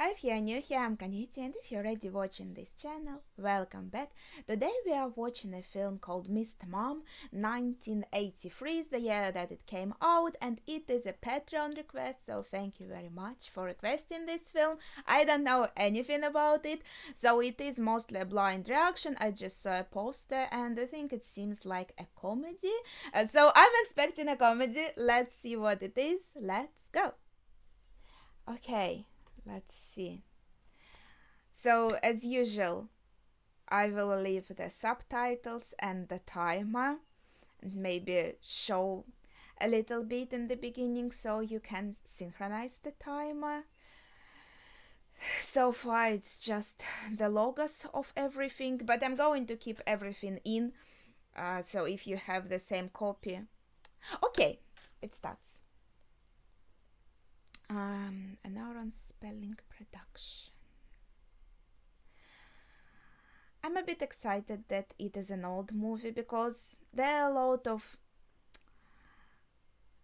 If you're new here, I'm Kaniti, and if you're already watching this channel, welcome back. Today we are watching a film called Mr. Mom. 1983 is the year that it came out, and it is a Patreon request, so thank you very much for requesting this film. I don't know anything about it, so it is mostly a blind reaction. I just saw a poster, and I think it seems like a comedy. So I'm expecting a comedy. Let's see what it is. Let's go. Okay. Let's see. So, as usual, I will leave the subtitles and the timer and maybe show a little bit in the beginning so you can synchronize the timer. So far, it's just the logos of everything, but I'm going to keep everything in. So, if you have the same copy. Okay, it starts. An hour on spelling production. I'm a bit excited that it is an old movie because there are a lot of,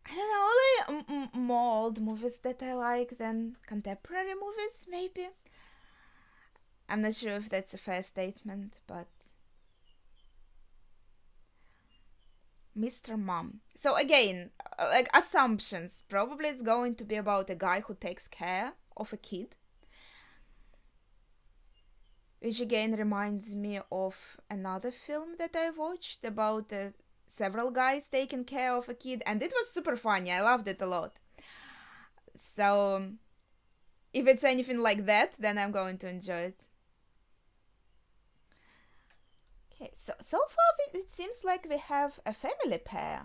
I don't know, more old movies that I like than contemporary movies, maybe. I'm not sure if that's a fair statement, but Mr. Mom. So again, like assumptions. Probably it's going to be about a guy who takes care of a kid. Which again reminds me of another film that I watched about several guys taking care of a kid, and it was super funny. I loved it a lot. So, if it's anything like that, then I'm going to enjoy it. Okay, so far it seems like we have a family pair.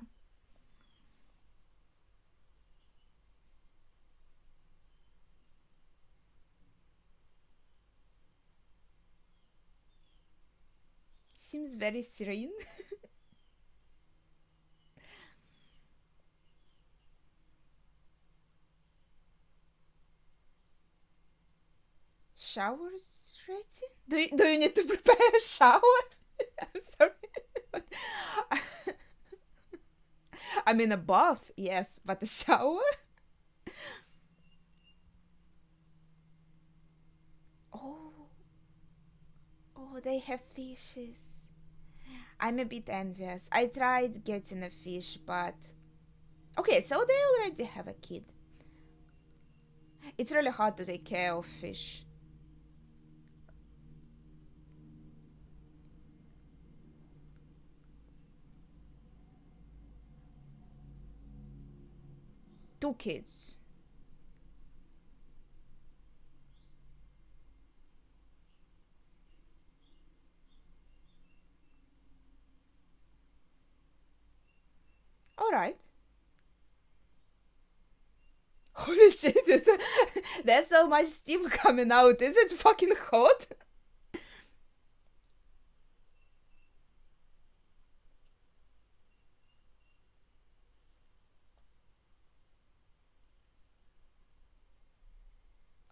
Seems very serene. Showers ready? Do you need to prepare a shower? I'm sorry. I mean a bath, yes, but a shower? Oh, oh, they have fishes. I'm a bit envious. I tried getting a fish, but okay, so they already have a kid. It's really hard to take care of fish. Two kids. All right. Holy shit! There's so much steam coming out. Is it fucking hot?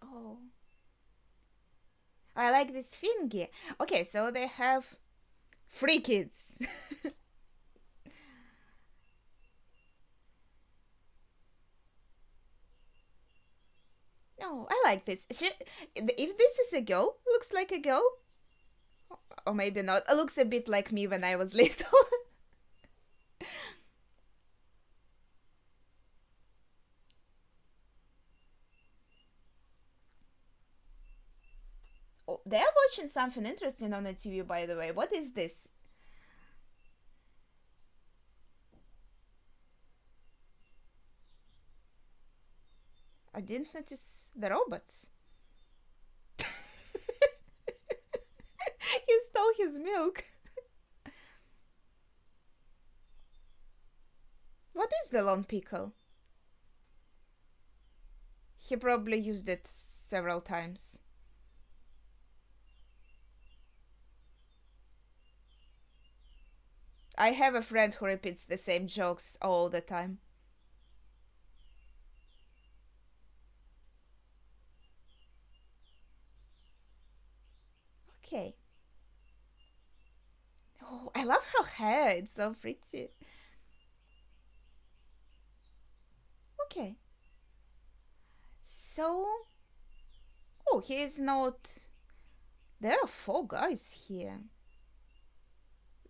Oh, I like this thingy. Okay, so they have three kids. Oh, I like this. If this is a girl, looks like a girl, or maybe not. It looks a bit like me when I was little. Oh, they're watching something interesting on the TV, by the way. What is this? I didn't notice the robots. He stole his milk. What is the long pickle? He probably used it several times. I have a friend who repeats the same jokes all the time. Okay. Oh, I love her hair. It's so pretty. Okay. So, oh, he is not. There are four guys here.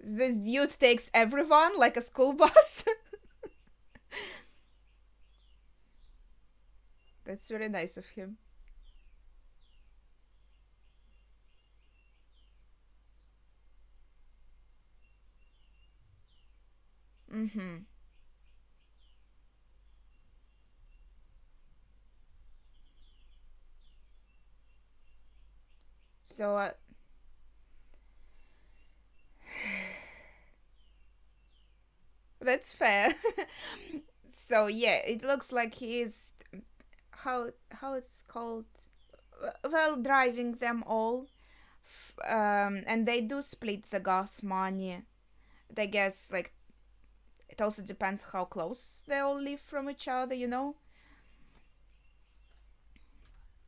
This dude takes everyone like a school bus. That's really nice of him. Mm-hmm. So, that's fair. So yeah, it looks like he is how it's called. Well, driving them all, and they do split the gas money. I guess like it also depends how close they all live from each other.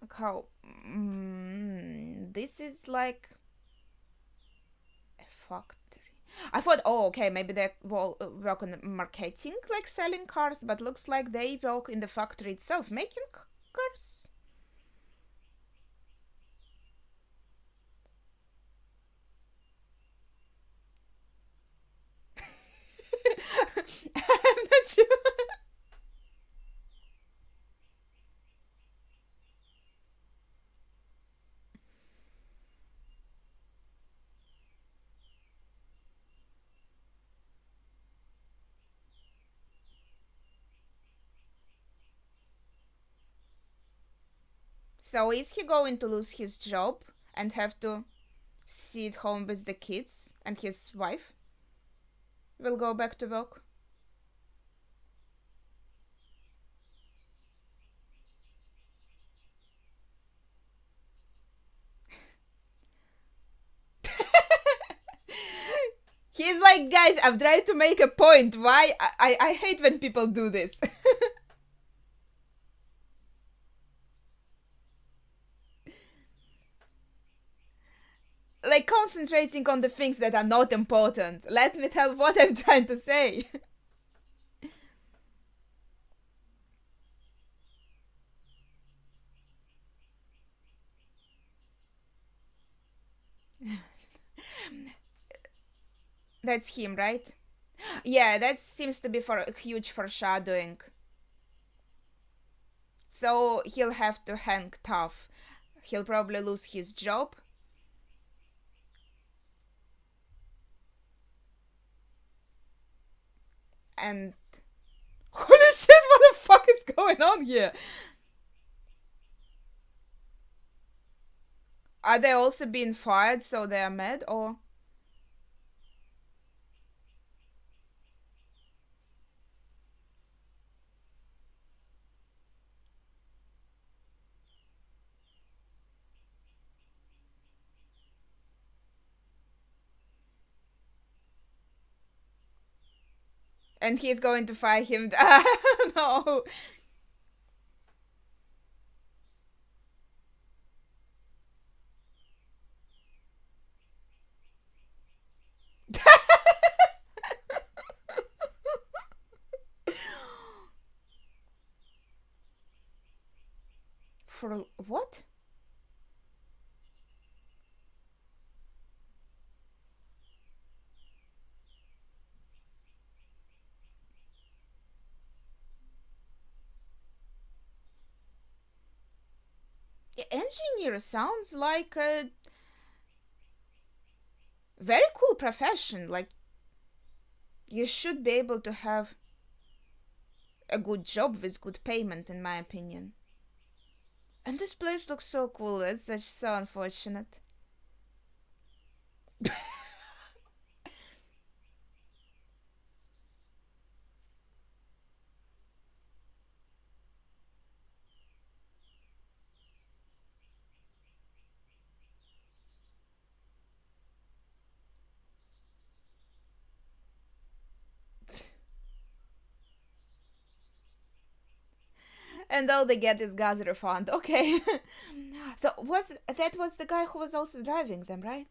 Like how this is like a factory. I thought, oh, okay, maybe they work on marketing, like selling cars, but looks like they work in the factory itself, making cars. I'm not sure. So is he going to lose his job and have to sit home with the kids, and his wife will go back to work? He's like, guys, I'm trying to make a point. Why? I hate when people do this. Like concentrating on the things that are not important. Let me tell what I'm trying to say. That's him, right? Yeah, that seems to be for a huge foreshadowing. So he'll have to hang tough. He'll probably lose his job. And holy shit, what the fuck is going on here? Are they also being fired so they are mad, or and he's going to fire him? No. For what? Engineer sounds like a very cool profession. Like, you should be able to have a good job with good payment, in my opinion. And this place looks so cool. It's such so unfortunate. And all they get is gas refund. Okay. So was the guy who was also driving them, right?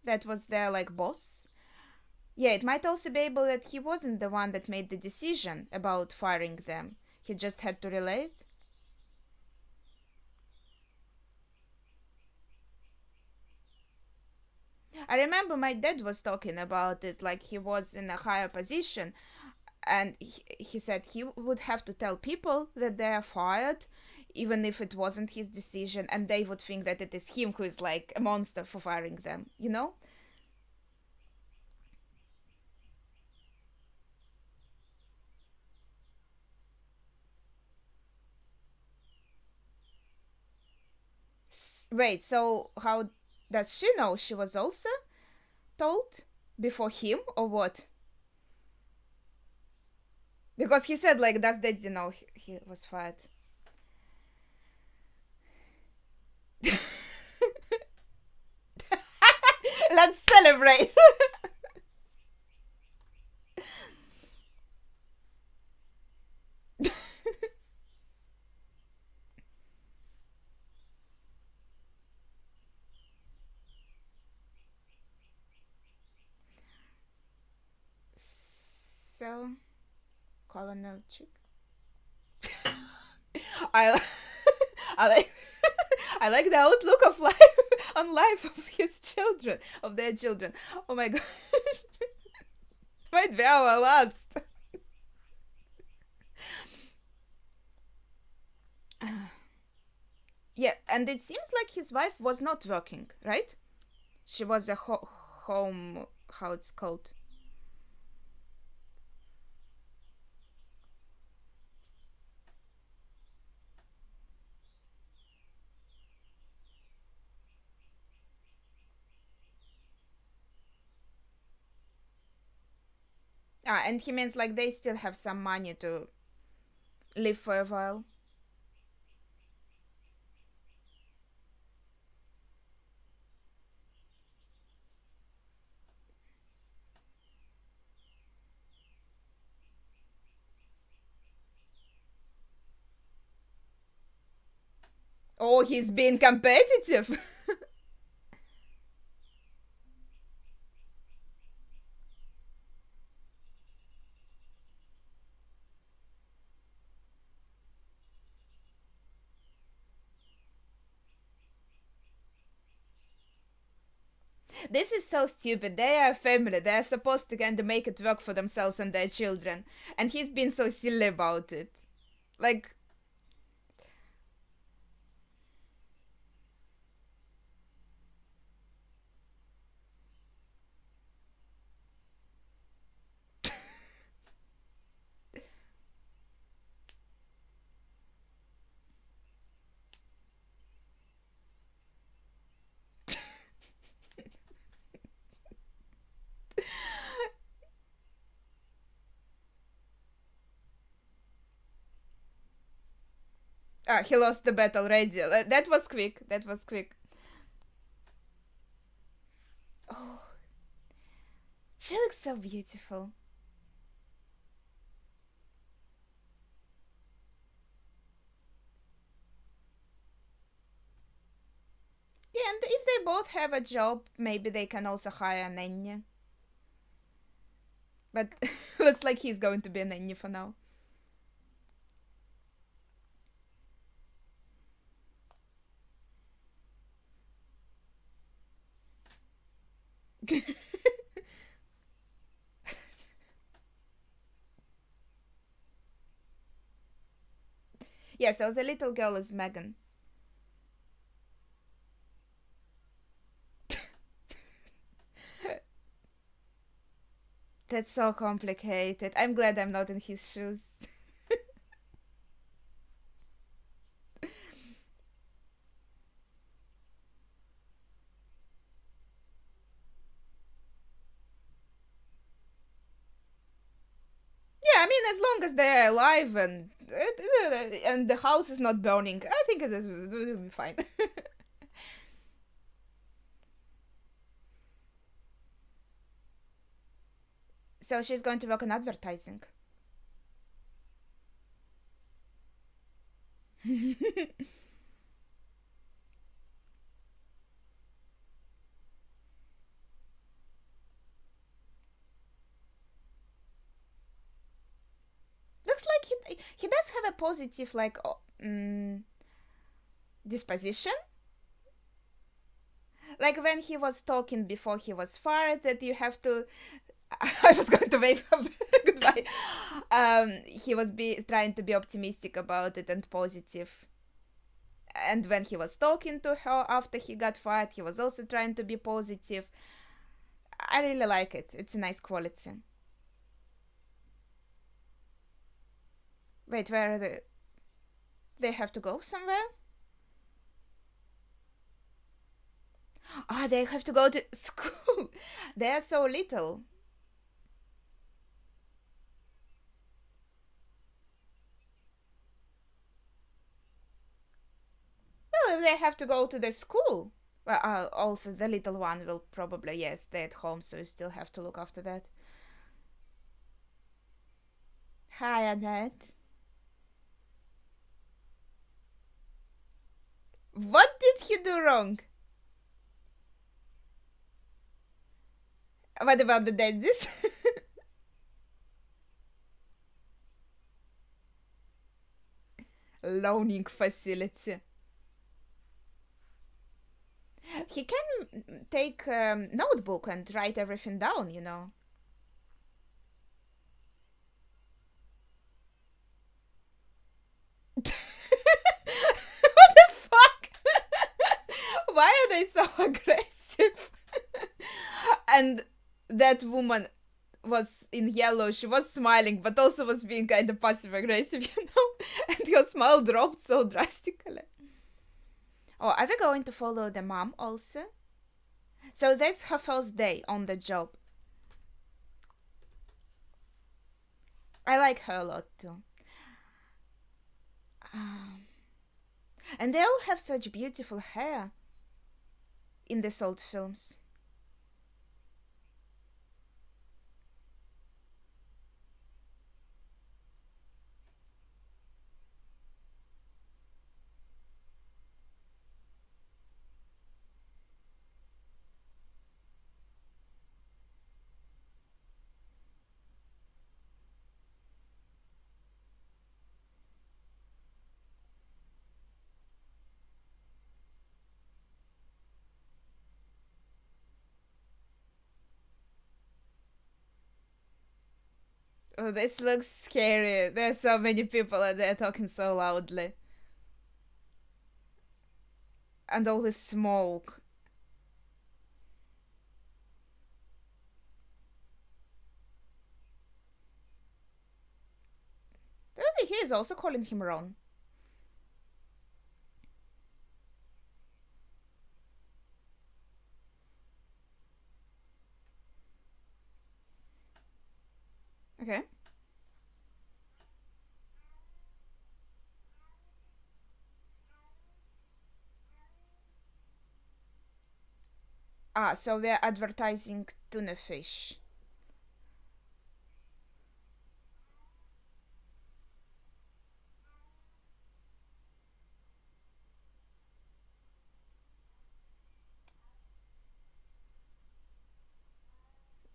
That was their like boss. Yeah, it might also be able that he wasn't the one that made the decision about firing them. He just had to relate. I remember my dad was talking about it, like he was in a higher position, and he said he would have to tell people that they are fired, even if it wasn't his decision, and they would think that it is him who is like a monster for firing them, you know? Wait, so how does she know she was also told before him, or what? Because he said, like, does daddy know he was fired? Let's celebrate. So, Colonel Chick. I, I like, I like the outlook of life on life of his children, of their children. Oh my god, might be our last. Yeah, and it seems like his wife was not working, right? She was a home, how it's called. Ah, and he means like they still have some money to live for a while. Oh, he's being competitive. This is so stupid. They are a family. They are supposed to kind of make it work for themselves and their children. And he's been so silly about it. Like, ah, he lost the bet already. That was quick. That was quick. Oh, she looks so beautiful. Yeah, and if they both have a job, maybe they can also hire a nanny. But looks like he's going to be a nanny for now. Yeah, so the little girl is Megan. That's so complicated. I'm glad I'm not in his shoes. Yeah, I mean, as long as they're alive and the house is not burning, I think it will be fine. So she's going to work in advertising. Looks like he does have a positive disposition. Like when he was talking before he was fired, that you have to. I was going to wait for goodbye. He was trying to be optimistic about it and positive. And when he was talking to her after he got fired, he was also trying to be positive. I really like it. It's a nice quality. Wait, where are they? They have to go somewhere? Ah, they have to go to school. They are so little. Well, if they have to go to the school. Well, also the little one will probably, yes, stay at home, so you still have to look after that. Hi, Annette. What did he do wrong? What about the dentist? Loaning facility. He can take notebook and write everything down, you know. What the fuck? Why are they so aggressive? And that woman was in yellow. She was smiling, but also was being kind of passive aggressive, you know. And her smile dropped so drastically. Oh, are we going to follow the mom also? So that's her first day on the job. I like her a lot too. Um, and they all have such beautiful hair in the old films. Oh, this looks scary. There's so many people and they're talking so loudly. And all this smoke. Really, he is also calling him Ron. Okay. Ah, so we're advertising tuna fish.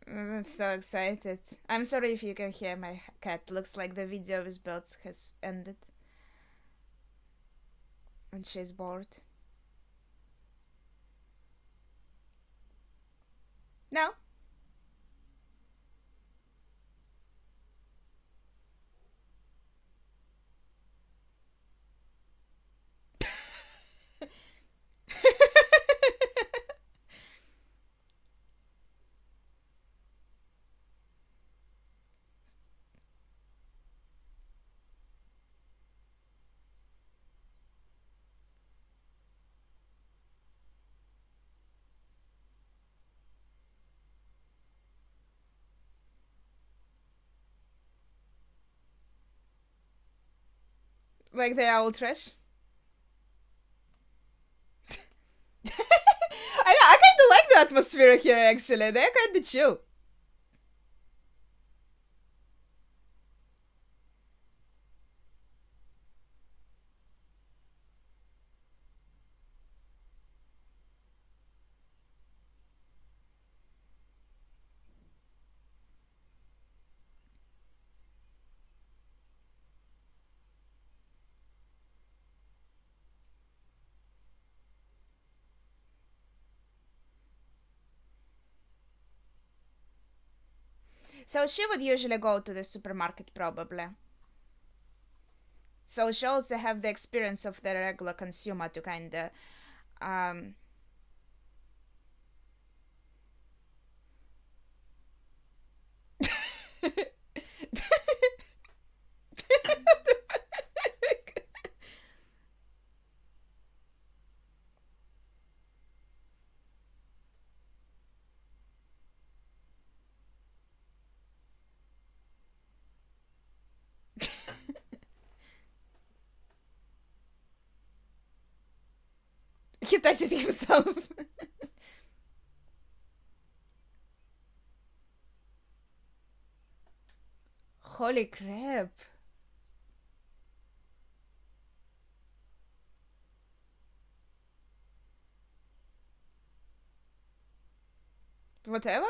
I'm so excited. I'm sorry if you can hear my cat. Looks like the video with birds has ended. And she's bored. No? Like they are all trash? I kind of like the atmosphere here actually. They're kind of chill. So she would usually go to the supermarket probably. So she also have the experience of the regular consumer to kind of um he touched it himself. Holy crap. Whatever?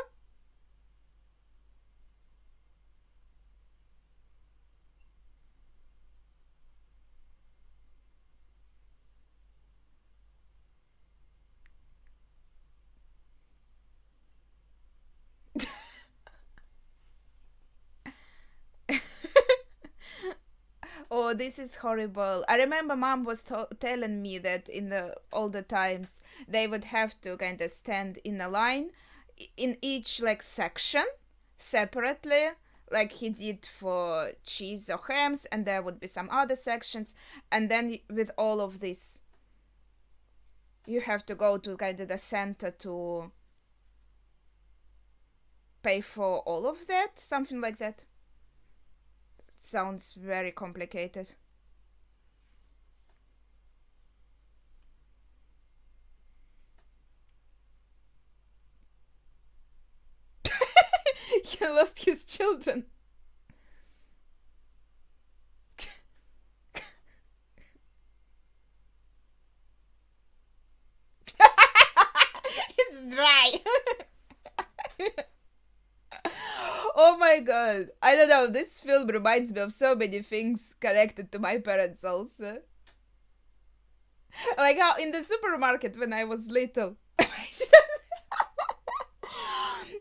Oh, this is horrible. I remember mom was telling me that in the older times they would have to kind of stand in a line in each like section separately, like he did for cheese or hams, and there would be some other sections, and then with all of this, you have to go to kind of the center to pay for all of that, something like that. Sounds very complicated. He lost his children. It's dry. Oh my god. I don't know, this film reminds me of so many things connected to my parents also. Like how in the supermarket when I was little.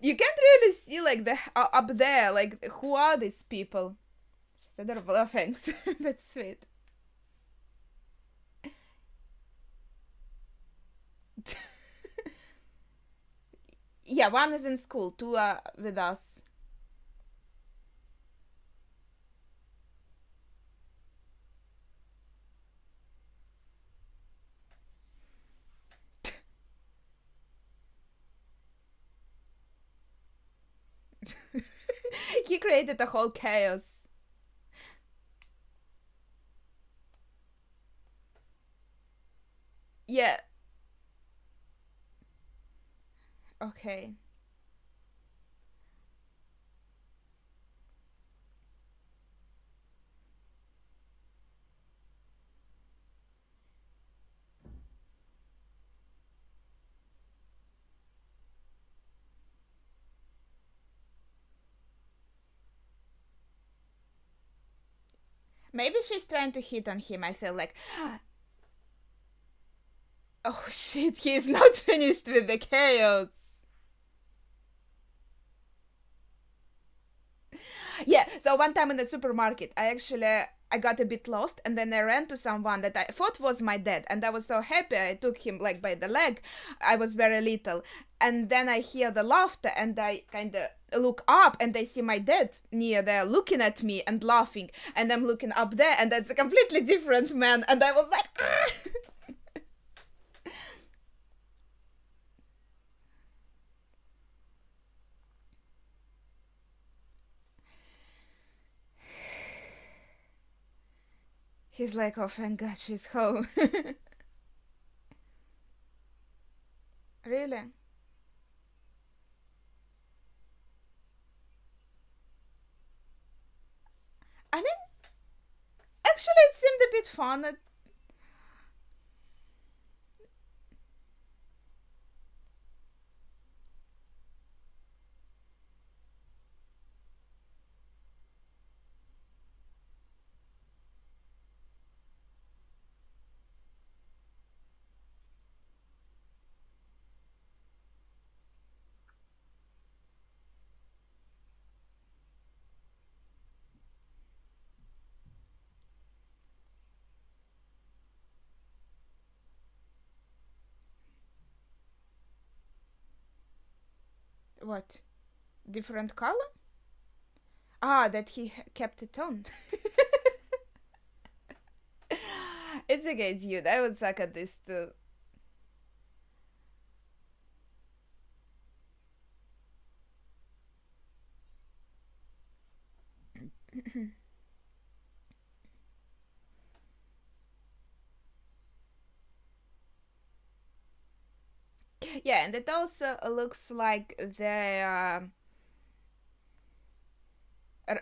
You can't really see like the up there, like who are these people? She said, "Oh, thanks." That's sweet. Yeah, one is in school, two are with us. He created a whole chaos. Yeah. Okay. Maybe she's trying to hit on him. I feel like, oh shit, he is not finished with the chaos. Yeah, so one time in the supermarket, I got a bit lost, and then I ran to someone that I thought was my dad, and I was so happy. I took him like by the leg. I was very little, and then I hear the laughter, and I kind of look up, and I see my dad near there looking at me and laughing, and I'm looking up there, and that's a completely different man, and I was like, ah! He's like, oh, thank God she's home. Really? I mean, actually, it seemed a bit fun. What? Different color? Ah, that he kept it on. It's okay, it's you. I would suck at this too. Yeah, and it also looks like their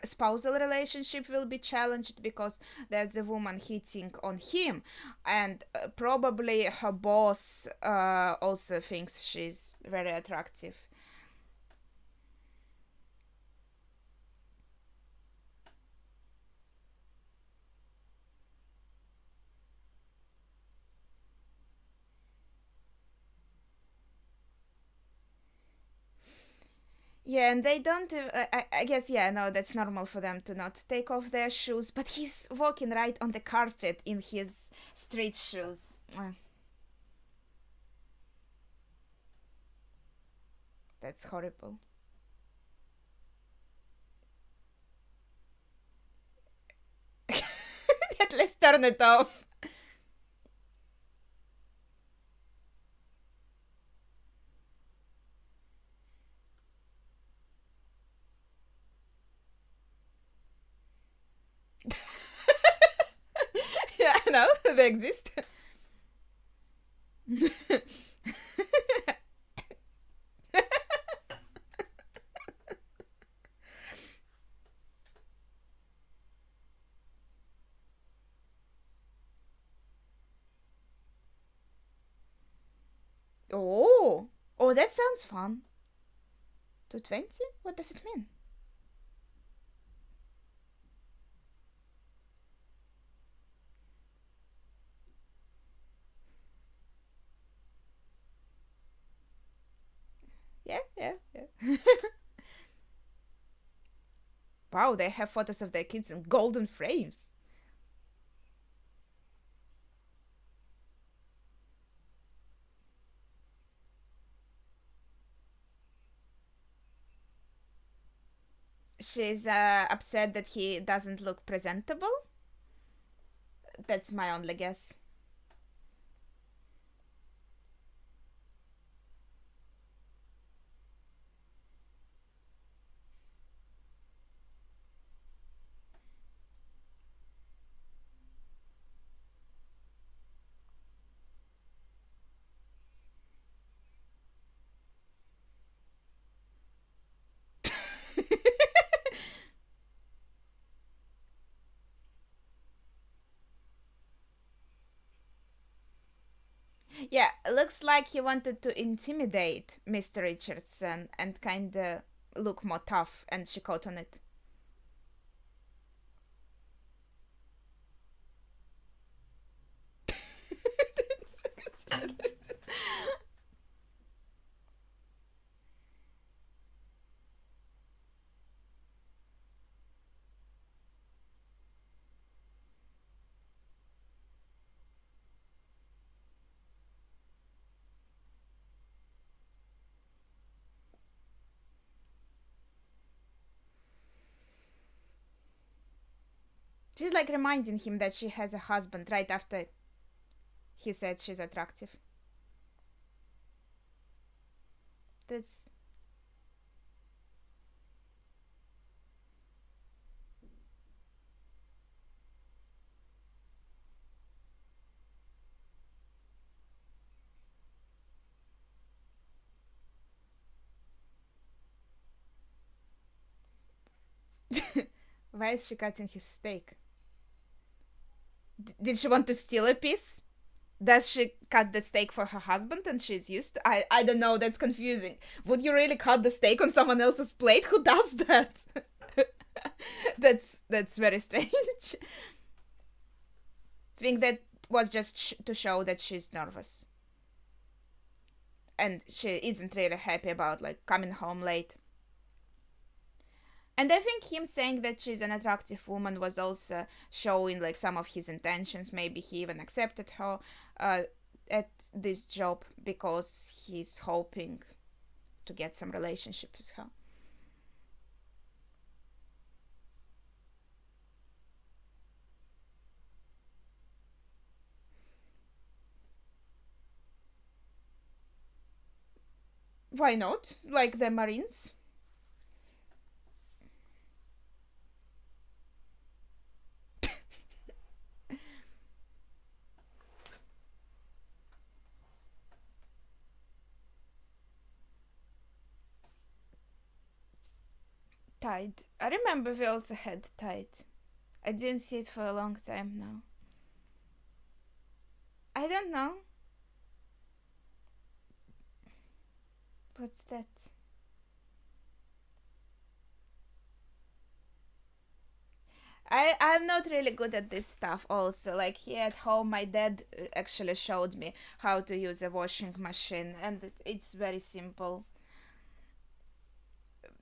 spousal relationship will be challenged because there's a woman hitting on him, and probably her boss also thinks she's very attractive. Yeah, and they don't. I guess, yeah, no, that's normal for them to not take off their shoes, but he's walking right on the carpet in his street shoes. That's horrible. Let's turn it off. Yeah, no, they exist. Oh, oh, that sounds fun. 220? What does it mean? Yeah, yeah, yeah. Wow, they have photos of their kids in golden frames. She's upset that he doesn't look presentable. That's my only guess. Yeah, looks like he wanted to intimidate Mr. Richardson and kinda look more tough, and she caught on it. She's like reminding him that she has a husband right after he said she's attractive. That's why is she cutting his steak? Did she want to steal a piece? Does she cut the steak for her husband and she's used to? I don't know, that's confusing. Would you really cut the steak on someone else's plate? Who does that? That's very strange. Think that was just to show that she's nervous and she isn't really happy about like coming home late. And I think him saying that she's an attractive woman was also showing like some of his intentions. Maybe he even accepted her uh, at this job because he's hoping to get some relationship with her. Why not? Like the Marines? Tide. I remember we also had Tide. I didn't see it for a long time now. I don't know. What's that? I'm not really good at this stuff also. Like here at home my dad actually showed me how to use a washing machine, and it's very simple.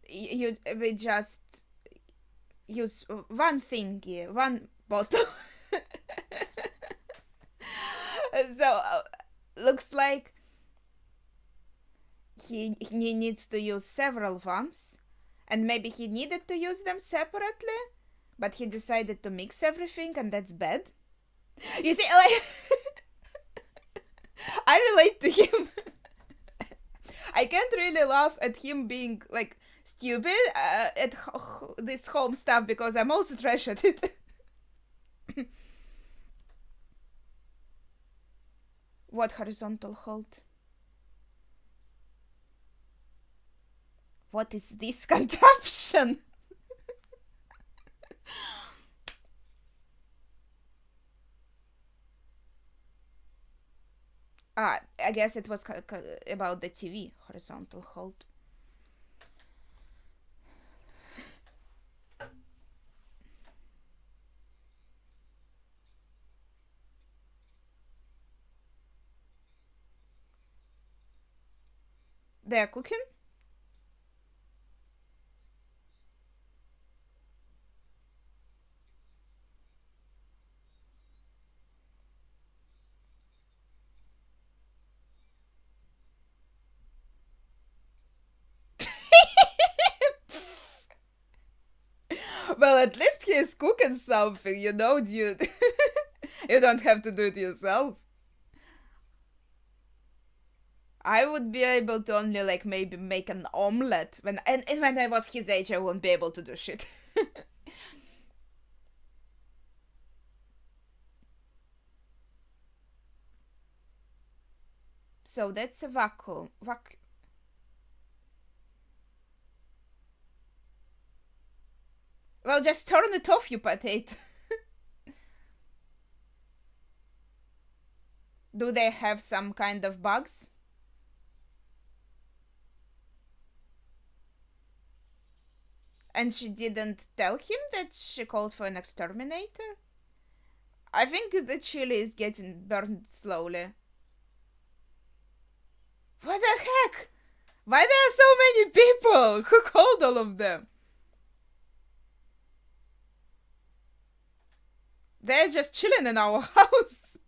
We just use one thingy, one bottle. So looks like he needs to use several ones, and maybe he needed to use them separately, but he decided to mix everything, and that's bad. You see, like I relate to him. I can't really laugh at him being like stupid at this home stuff because I'm also trash at it. What horizontal hold? What is this contraption? I guess it was about the TV horizontal hold. They're cooking? Well, at least he's cooking something, dude. You don't have to do it yourself. I would be able to only like maybe make an omelette and when I was his age I won't be able to do shit. So that's a vacuum. Well, just turn it off, you potato. Do they have some kind of bugs? And she didn't tell him that she called for an exterminator? I think the chili is getting burned slowly. What the heck? Why there are so many people? Who called all of them? They're just chilling in our house.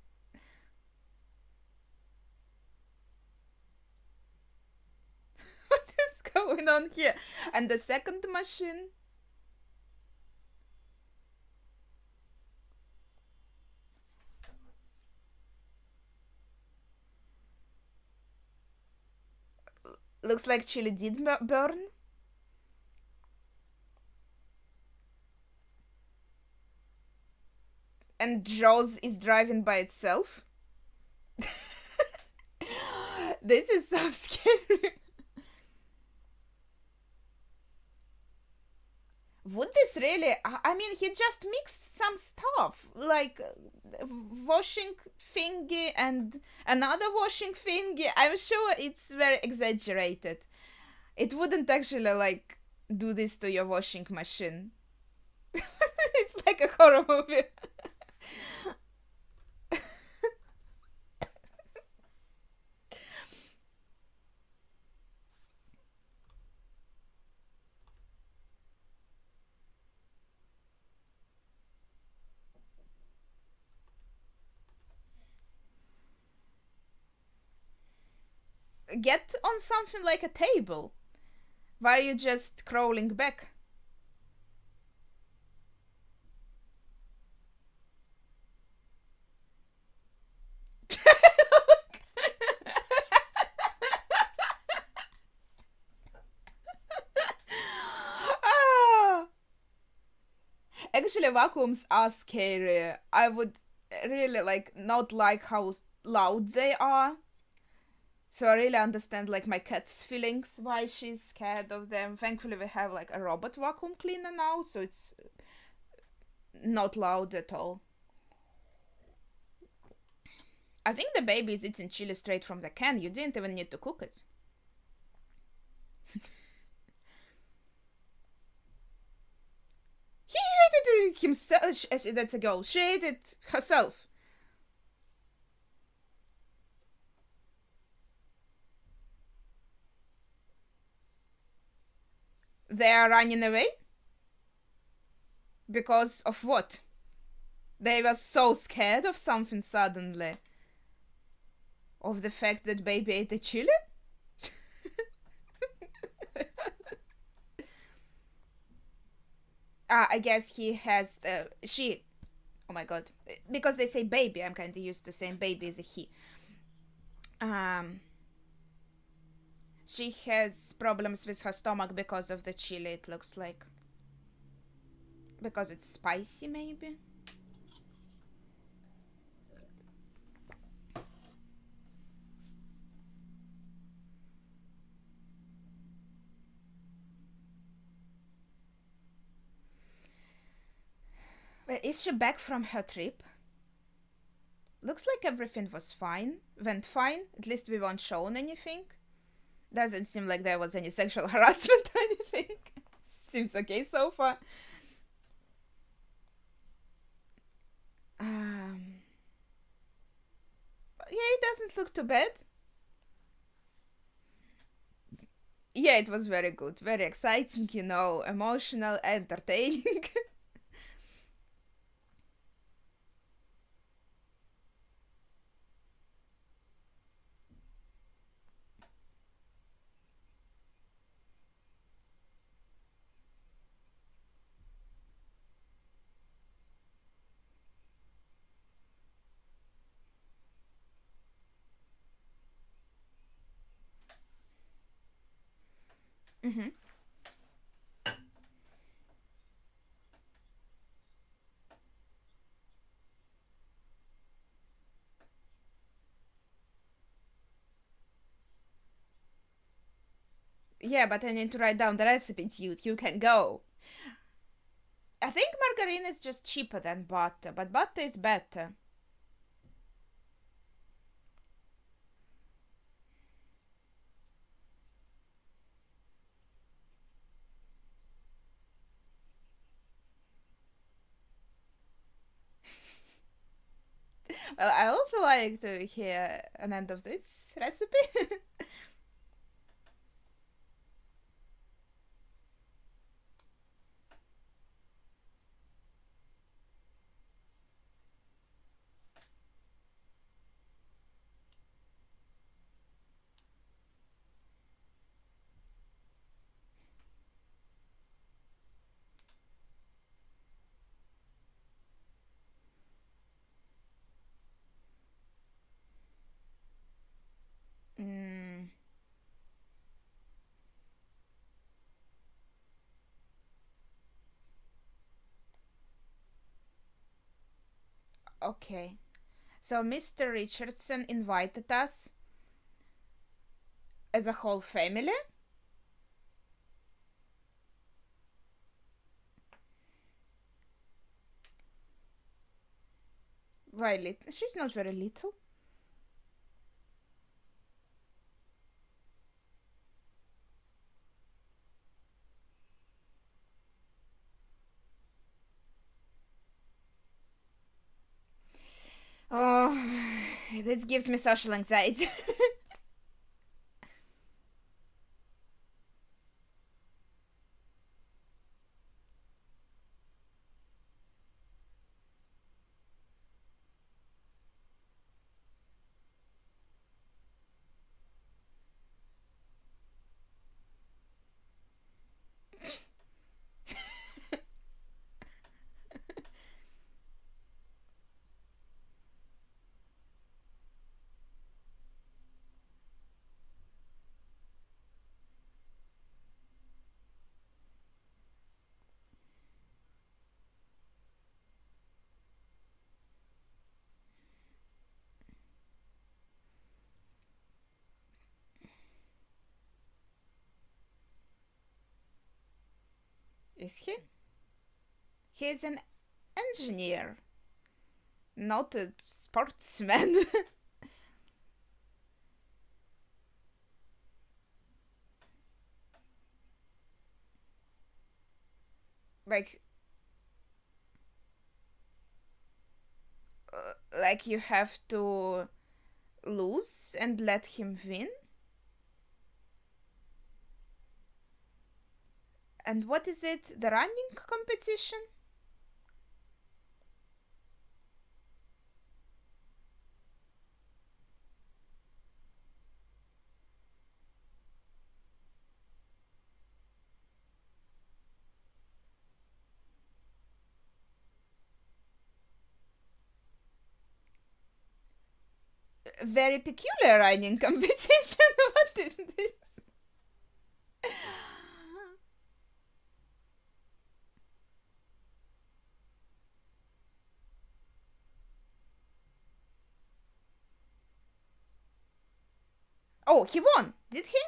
What is going on here? And the second machine? Looks like chili did burn. And Jaws is driving by itself. This is so scary. Would this really? I mean, he just mixed some stuff like washing thingy and another washing thingy. I'm sure it's very exaggerated. It wouldn't actually like do this to your washing machine. It's like a horror movie. Get on something like a table. Why are you just crawling back? Ah. Actually, vacuums are scary. I would really like not like how loud they are. So I really understand like my cat's feelings why she's scared of them. Thankfully we have like a robot vacuum cleaner now, so it's not loud at all. I think the baby is eating chili straight from the can. You didn't even need to cook it. He ate it himself. That's a girl. She ate it herself. They are running away? Because of what? They were so scared of something suddenly. Of the fact that baby ate a chili? I guess he has the. She. Oh my god. Because they say baby, I'm kind of used to saying baby is a he. Um. She has problems with her stomach because of the chili, it looks like. Because it's spicy, maybe? Well, is she back from her trip? Looks like everything was fine. Went fine. At least we weren't shown anything. Doesn't seem like there was any sexual harassment or anything. Seems okay so far. Um, yeah, it doesn't look too bad. Yeah, it was very good. Very exciting, emotional, entertaining. Mm-hmm. Yeah, but I need to write down the recipe, dude. You can go. I think margarine is just cheaper than butter, but butter is better. Well, I also like to hear an end of this recipe. mm, okay. So Mr. Richardson invited us as a whole family. Why little? She's not very little. Oh, this gives me social anxiety. Is he? He's an engineer, not a sportsman. like like you have to lose and let him win. And what is it? The running competition? Very peculiar running competition. What is this? Oh, he won. Did he?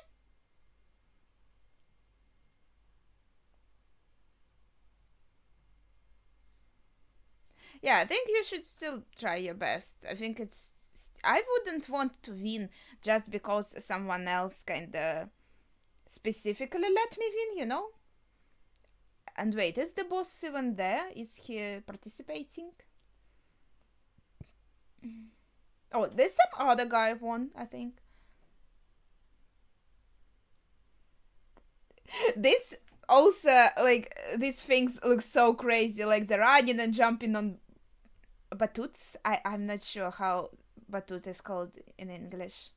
Yeah, I think you should still try your best. I think it's. I wouldn't want to win just because someone else kinda specifically let me win, you know? And wait, is the boss even there? Is he participating? Oh, there's some other guy won, I think. This also, like, these things look so crazy. Like, the running and jumping on batuts. I'm not sure how batut is called in English.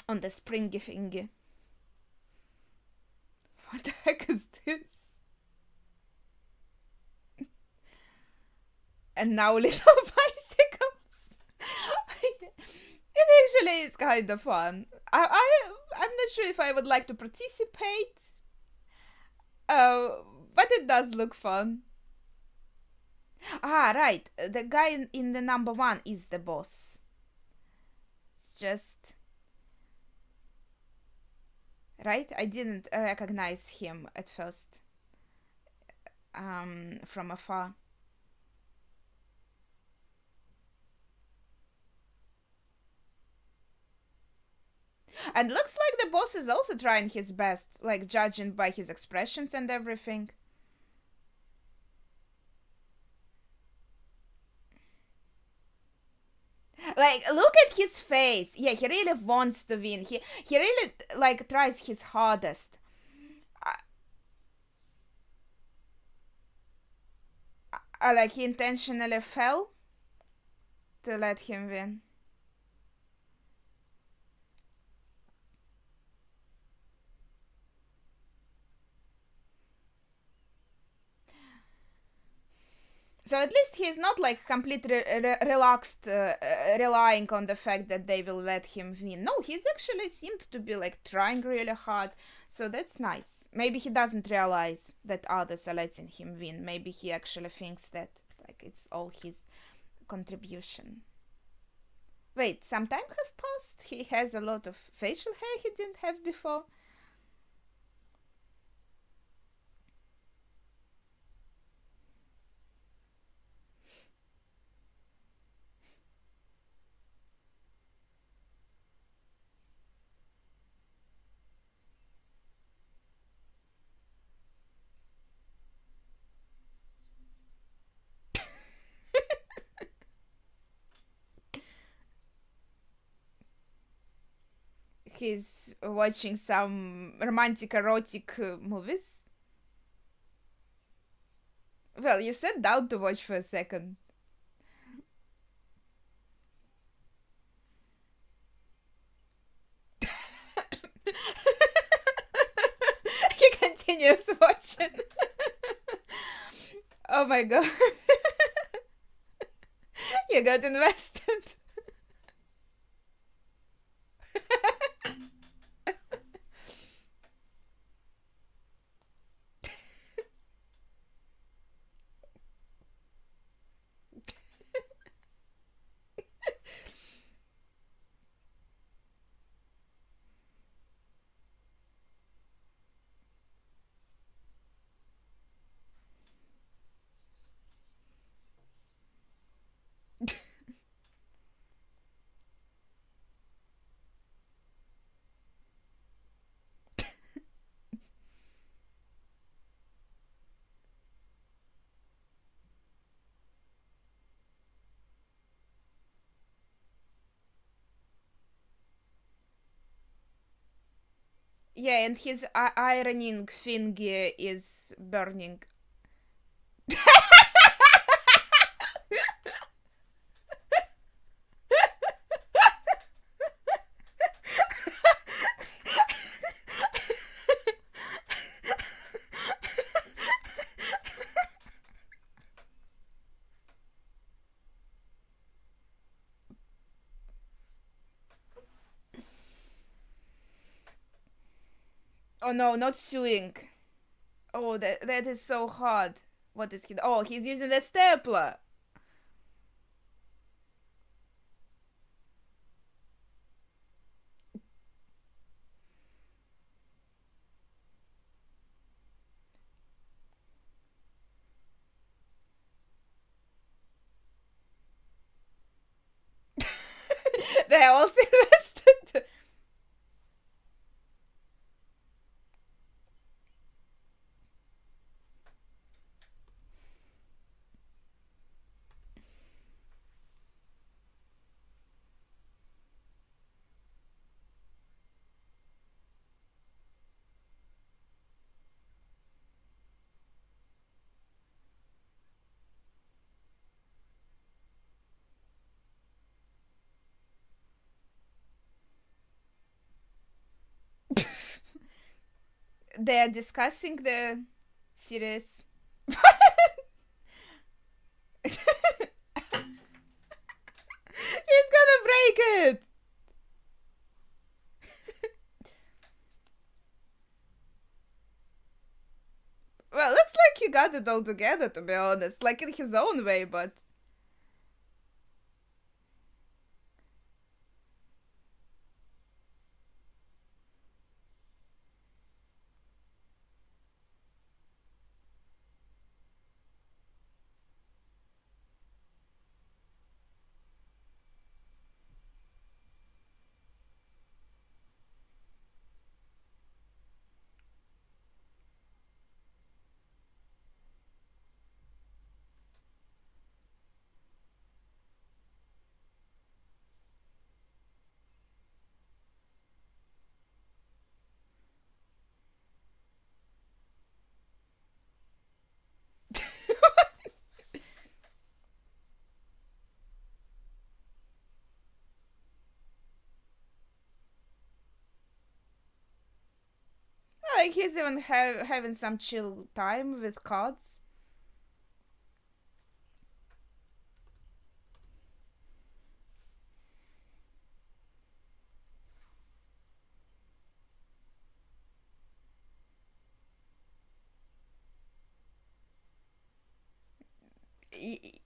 On the springy thingy. What the heck is this? And now little bicycles. It actually is kind of fun. I'm not sure if I would like to participate. But it does look fun. Ah, right. The guy in the number one is the boss. It's just right. I didn't recognize him at first. From afar. And looks like the boss is also trying his best, like judging by his expressions and everything. Like, look at his face. Yeah, he really wants to win. He really like tries his hardest. Like he intentionally fell to let him win. So at least he's not like completely relaxed, relying on the fact that they will let him win. No, he's actually seemed to be like trying really hard. So that's nice. Maybe he doesn't realize that others are letting him win. Maybe he actually thinks that like it's all his contribution. Wait, some time have passed? He has a lot of facial hair he didn't have before. He's watching some romantic erotic movies. Well, you sat down to watch for a second. He continues watching. Oh my god. You got invested. Yeah, and his ironing finger is burning. Oh no, not sewing. Oh, that is so hard. What is he? Oh, he's using the stapler. They also invested. They are discussing the series. He's gonna break it. Well, looks like he got it all together, to be honest. Like in his own way, but. Like he's even having some chill time with cards.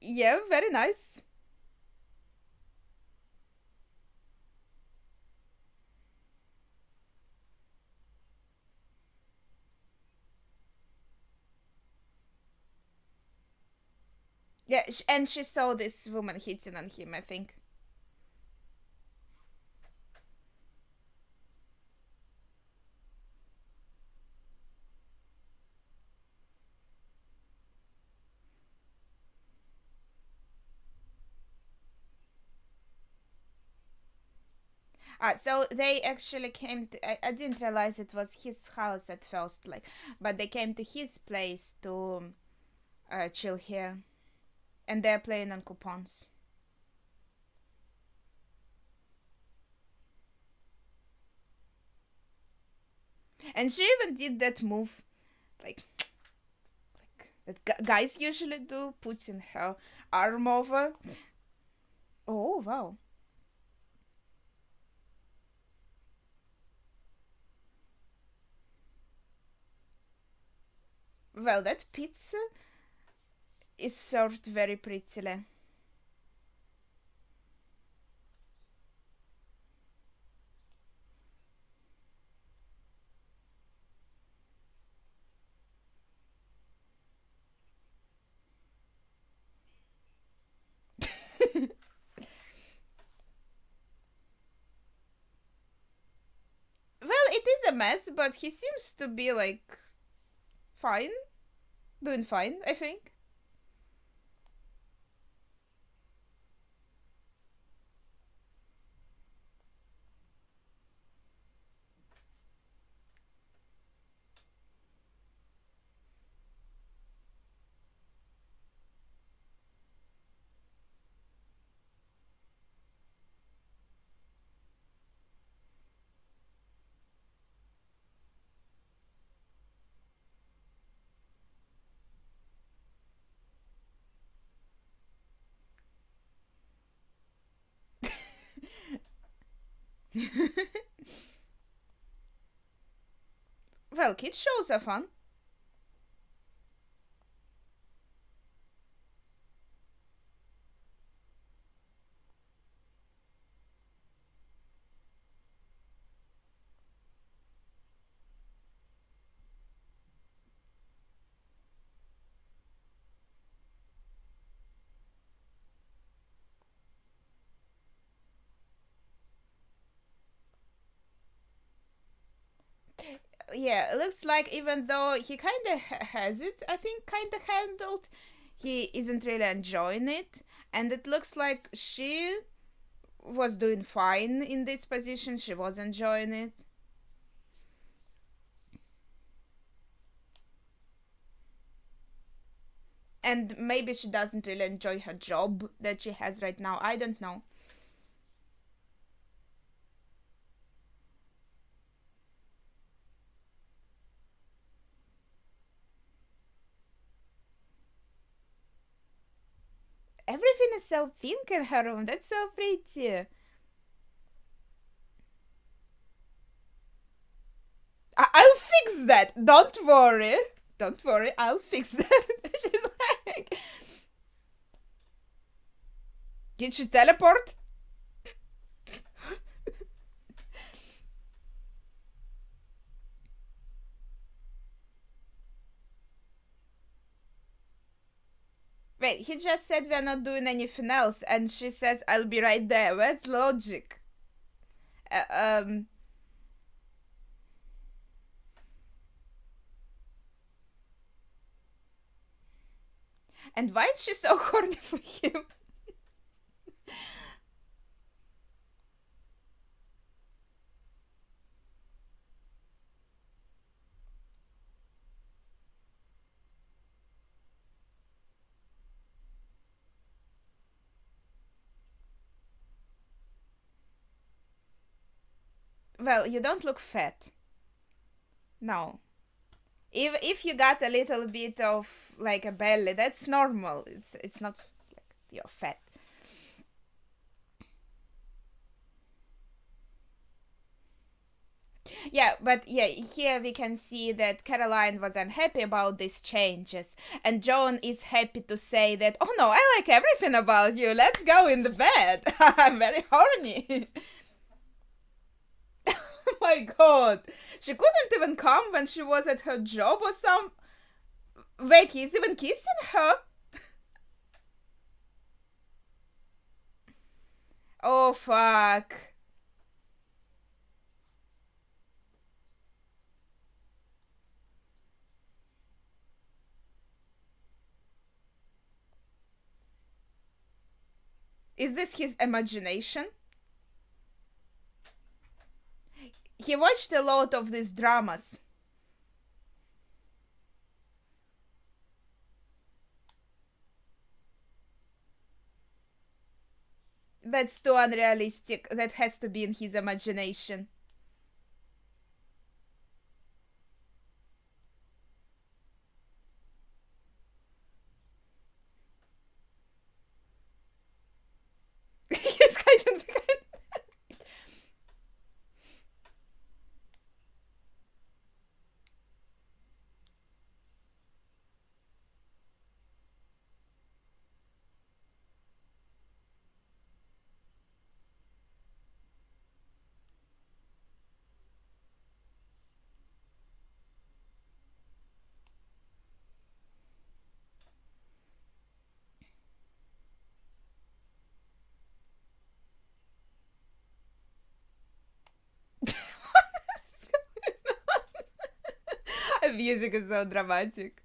Yeah, very nice. Yeah, and she saw this woman hitting on him, I think. So they actually came to. I didn't realize it was his house at first, like, but they came to his place to chill here, and they're playing on coupons. And she even did that move, like, that guys usually do, putting her arm over. Oh wow! Well, that pizza is served very prettily. Well, it is a mess, but he seems to be like fine, doing fine, I think. Well, kids shows are fun. Yeah, it looks like even though he kind of has it, I think, kind of handled, he isn't really enjoying it. And it looks like she was doing fine in this position. She was enjoying it. And maybe she doesn't really enjoy her job that she has right now. I don't know. Everything is so pink in her room. That's so pretty. I'll fix that. Don't worry. Don't worry. I'll fix that. She's like, did she teleport? Wait, he just said we're not doing anything else, and she says, I'll be right there. Where's logic? Uh, um. And why is she so horny for him? Well, you don't look fat. No. If you got a little bit of like a belly, that's normal. It's not like you're fat. Yeah, but yeah, here we can see that Caroline was unhappy about these changes, and Joan is happy to say that, oh no, I like everything about you. Let's go in the bed. I'm very horny. Oh my god. She couldn't even come when she was at her job or some. Wait, he's even kissing her? Oh fuck. Is this his imagination? He watched a lot of these dramas. That's too unrealistic. That has to be in his imagination. He's kind of. Music is so dramatic.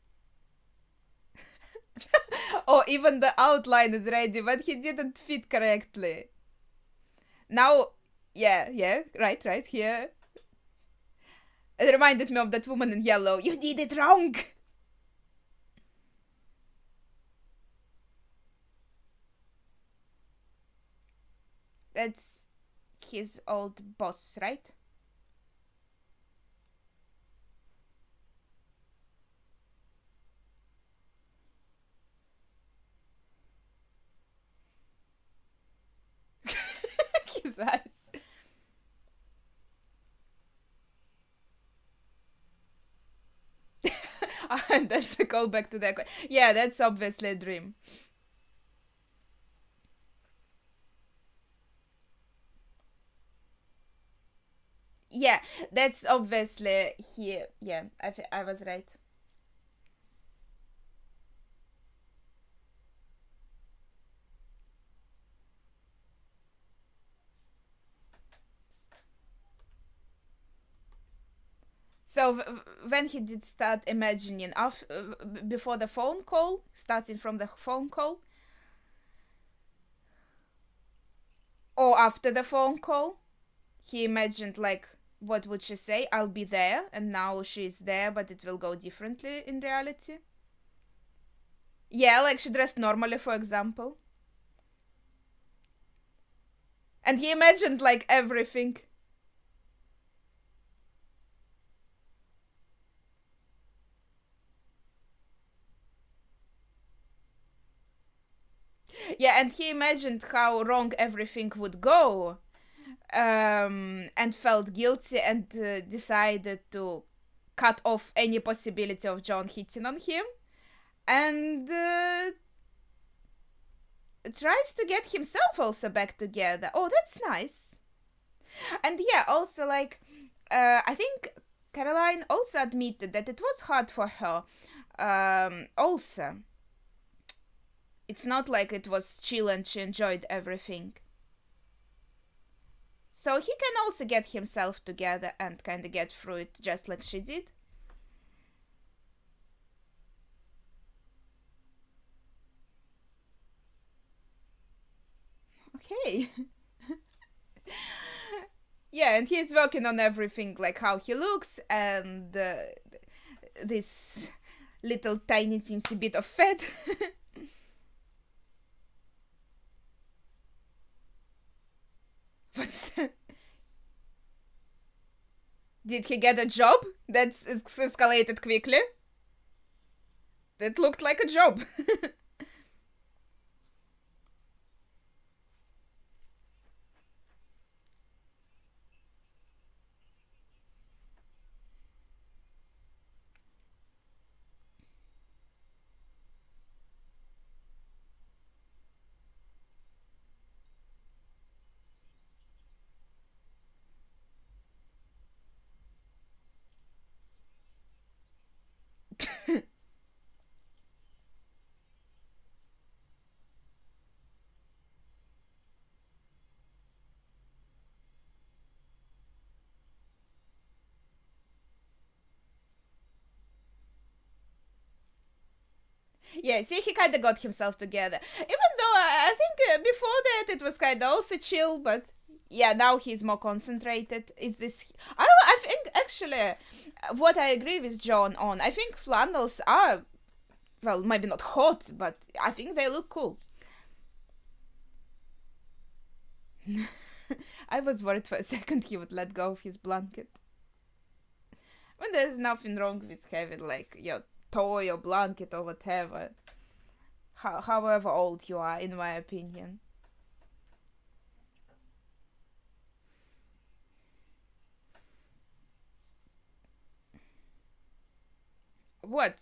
Oh, even the outline is ready, but he didn't fit correctly. Now, yeah, right, here. It reminded me of that woman in yellow. You did it wrong! That's his old boss, right? His eyes. And that's a callback to that. Yeah, that's obviously a dream. Yeah, that's obviously he. Yeah, I was right. So when he did start imagining, before the phone call, starting from the phone call, or after the phone call, he imagined like, what would she say? I'll be there, and now she's there, but it will go differently in reality. Yeah, like she dressed normally, for example. And he imagined like everything. Yeah, and he imagined how wrong everything would go, and felt guilty and decided to cut off any possibility of John hitting on him, and tries to get himself also back together. Oh, that's nice. And yeah, also like, I think Caroline also admitted that it was hard for her. Also, it's not like it was chill and she enjoyed everything. So he can also get himself together and kind of get through it just like she did. Okay. Yeah, and he's working on everything, like how he looks and this little tiny teensy bit of fat. But did he get a job? That's escalated quickly. That looked like a job. Yeah, see, he kind of got himself together. Even though I think before that it was kind of also chill, but yeah, now he's more concentrated. Is this? I think actually, what I agree with John on, I think flannels are, well, maybe not hot, but I think they look cool. I was worried for a second he would let go of his blanket. When there's nothing wrong with having like your toy or blanket or whatever, however old you are, in my opinion. What?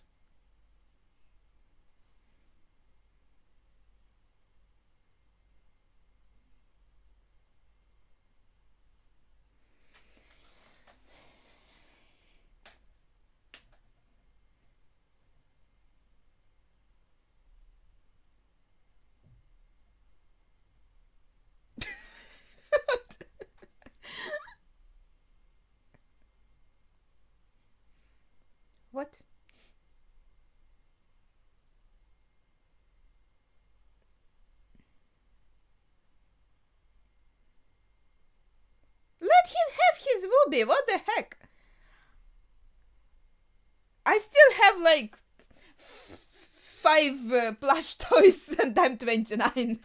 What? Let him have his Wooby. What the heck? I still have like five plush toys and I'm 29.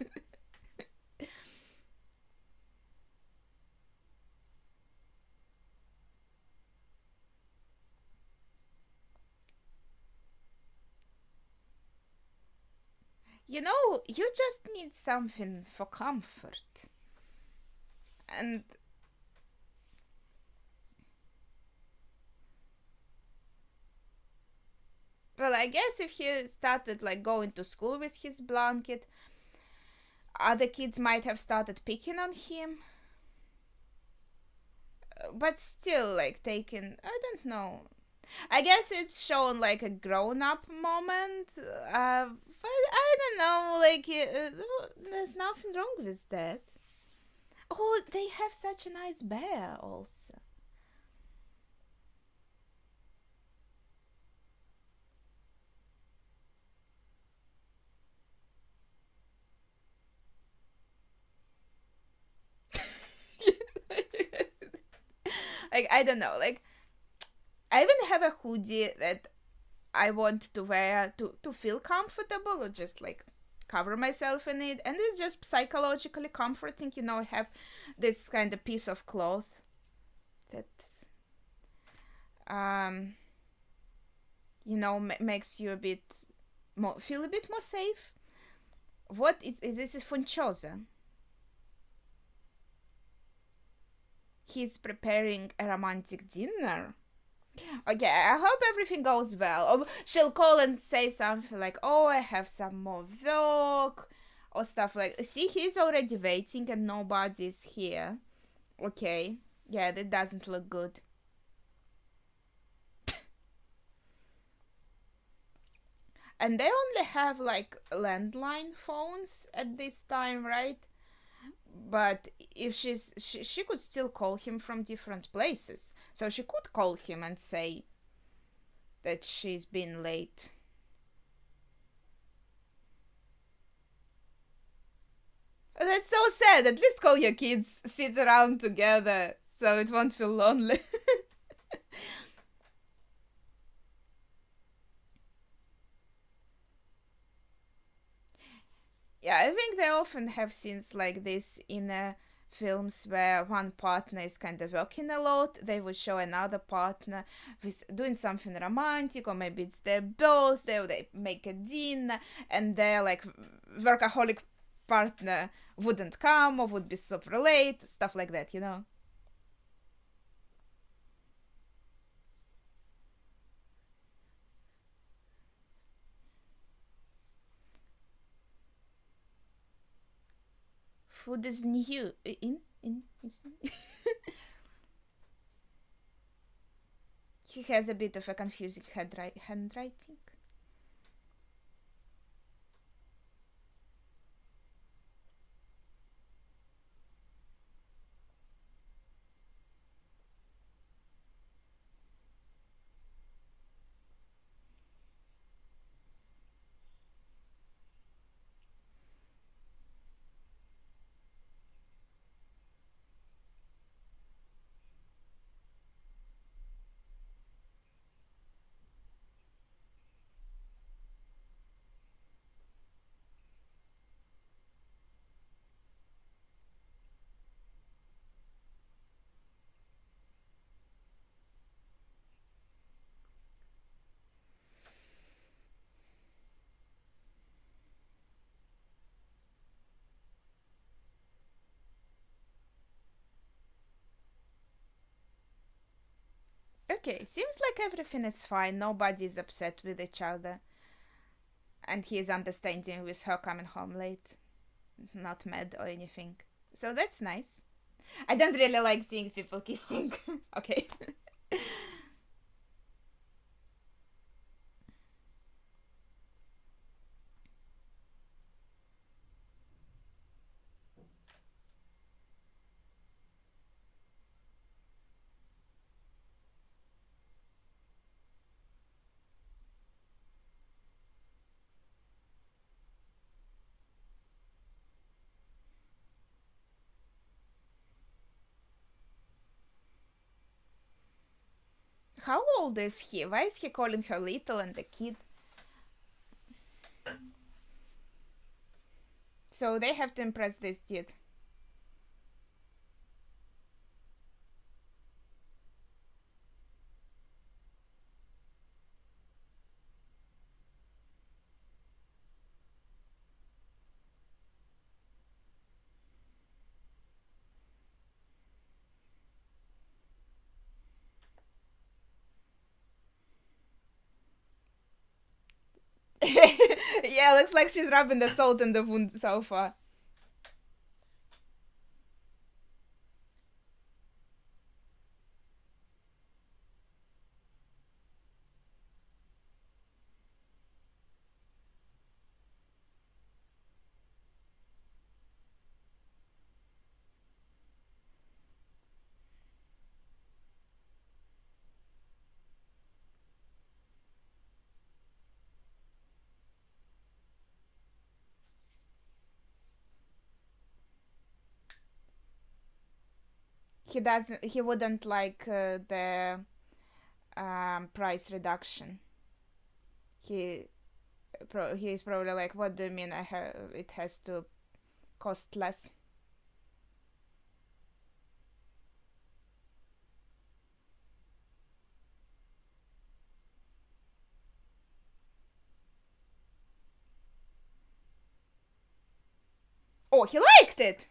You just need something for comfort. And Well, I guess if he started like going to school with his blanket, other kids might have started picking on him. But still, like taking, I don't know. I guess it's shown like a grown-up moment, but I don't know. Like, there's nothing wrong with that. Oh, they have such a nice bear, also. Like, I don't know. Like, I even have a hoodie that I want to wear to feel comfortable, or just like cover myself in it, and it's just psychologically comforting. Have this kind of piece of cloth that um makes you a bit more feel a bit more safe. What is this? Is Funchosa? He's preparing a romantic dinner. Okay, I hope everything goes well. Or she'll call and say something like, "Oh, I have some more work," or stuff like. See, he's already waiting and nobody's here. Okay, yeah, that doesn't look good. And they only have like landline phones at this time, right? But if she could still call him from different places, so she could call him and say that she's been late. That's so sad. At least call your kids, sit around together, so it won't feel lonely. Yeah, I think they often have scenes like this in films where one partner is kind of working a lot. They would show another partner with doing something romantic, or maybe it's their birthday, or they make a dinner, and their like workaholic partner wouldn't come or would be super late, stuff like that. Food is new in he has a bit of a confusing handwriting. Okay, seems like everything is fine. Nobody's upset with each other. And he is understanding with her coming home late. Not mad or anything. So that's nice. I don't really like seeing people kissing. Okay. How old is he? Why is he calling her little and a kid? So they have to impress this dude. Yeah, looks like she's rubbing the salt in the wound so far. He wouldn't like the price reduction. He he's probably like, what do you mean it has to cost less? Oh, he liked it.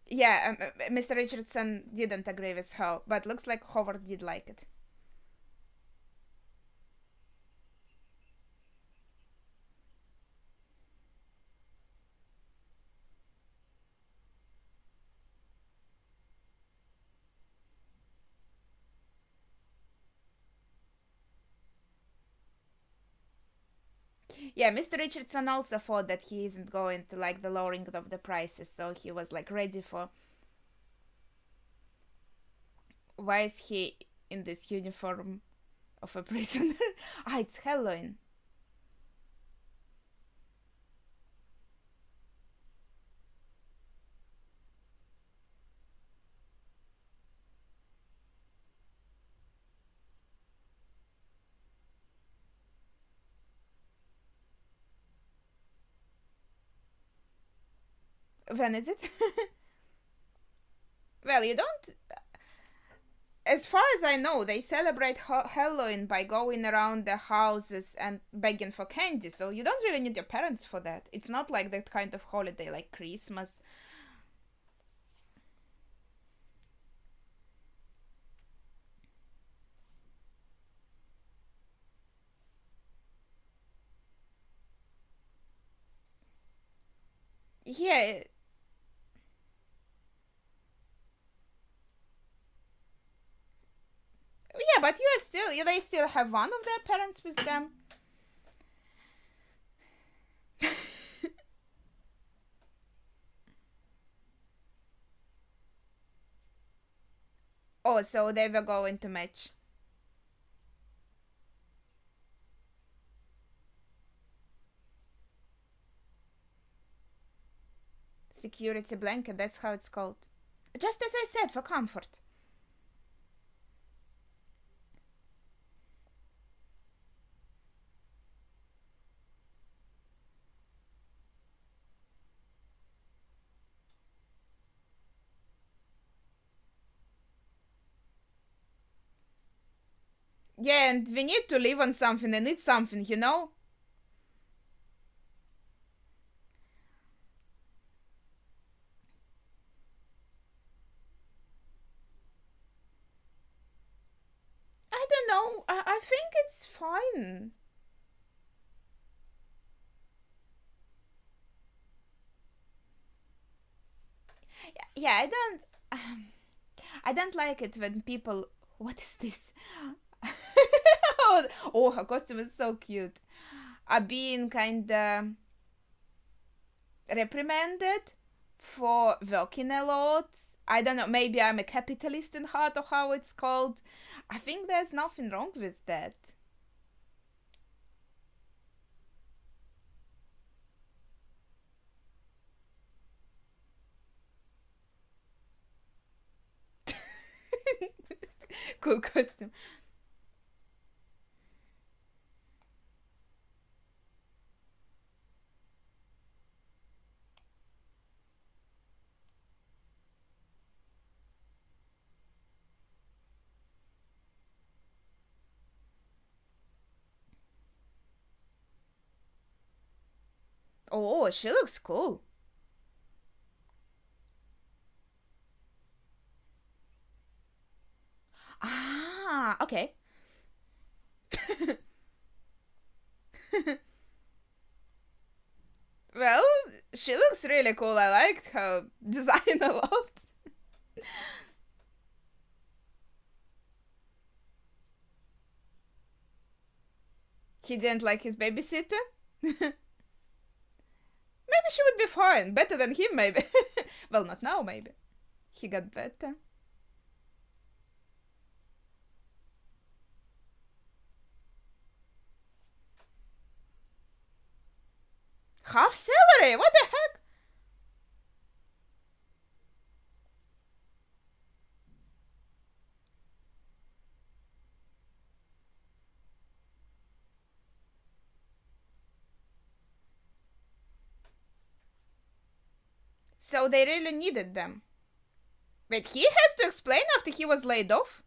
Yeah, Mr. Richardson didn't agree with her, but looks like Howard did like it. Yeah, Mr. Richardson also thought that he isn't going to like the lowering of the prices, so he was like ready for. Why is he in this uniform of a prisoner? Ah, it's Halloween. When is it? Well, you don't. As far as I know, they celebrate Halloween by going around the houses and begging for candy, so you don't really need your parents for that. It's not like that kind of holiday like Christmas. Yeah, yeah, but they still have one of their parents with them. Oh, so they were going to match. Security blanket, that's how it's called. Just as I said, for comfort. Yeah, and we need to live on something and eat something, you know? I don't know. I think it's fine. Yeah, I don't like it when people. What is this? Oh, her costume is so cute. Are being kind of reprimanded for working a lot. I don't know. Maybe I'm a capitalist in heart or how it's called. I think there's nothing wrong with that. Cool costume. Oh, she looks cool. Ah, okay. Well, she looks really cool. I liked her design a lot. He didn't like his babysitter? Maybe she would be fine. Better than him, maybe. Well, not now, maybe. He got better. Half salary? What the heck? So they really needed them. Wait, he has to explain after he was laid off?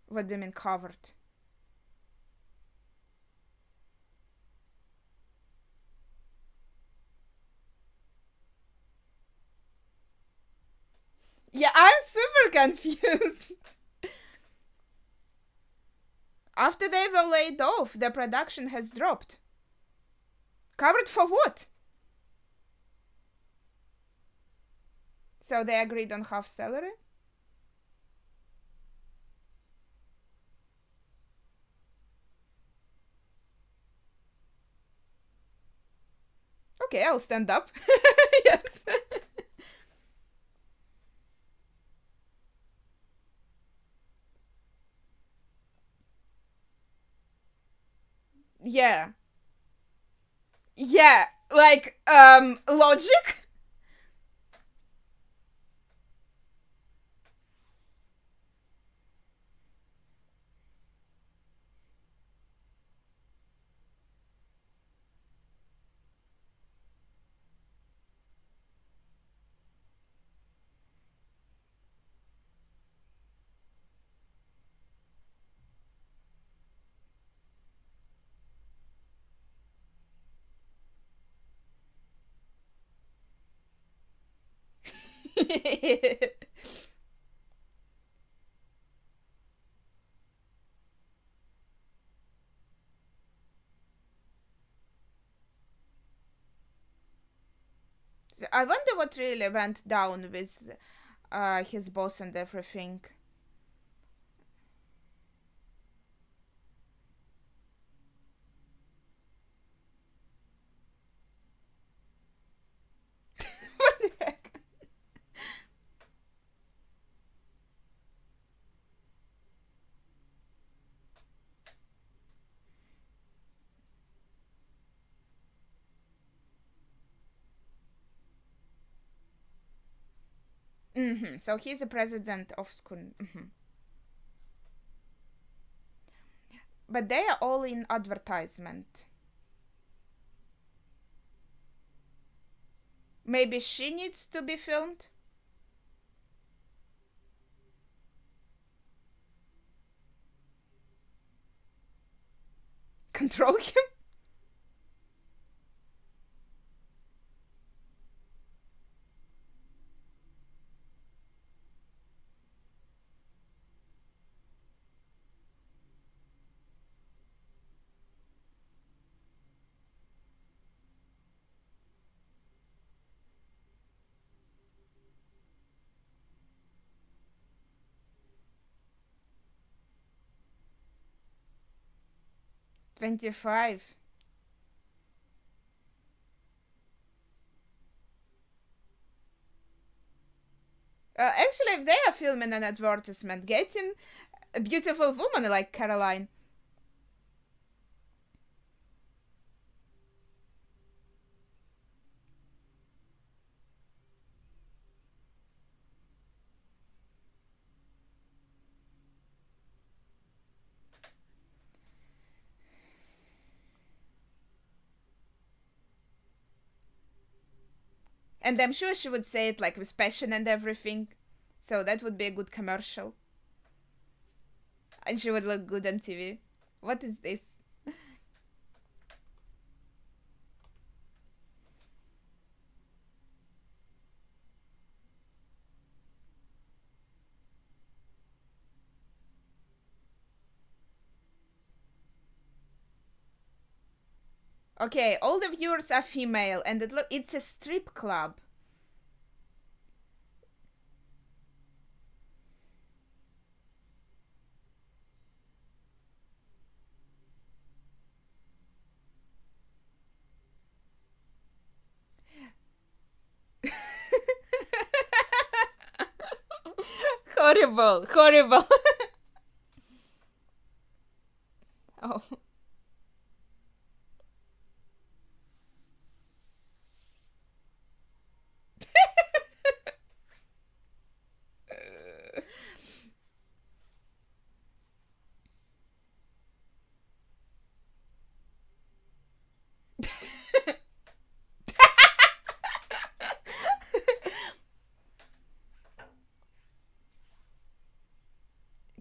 What do you mean covered? Yeah, I'm super confused. After they were laid off, the production has dropped. Covered for what? So they agreed on half salary? Okay, I'll stand up. Yes. Yeah. Yeah, like, logic? So I wonder what really went down with his boss and everything. What the heck? So he's the president of school. But they are all in advertisement. Maybe she needs to be filmed? Control him? $25. Actually, if they are filming an advertisement, getting a beautiful woman like Caroline. And I'm sure she would say it like with passion and everything. So that would be a good commercial. And she would look good on TV. What is this? Okay, all the viewers are female, and it's a strip club. Horrible, horrible. Oh.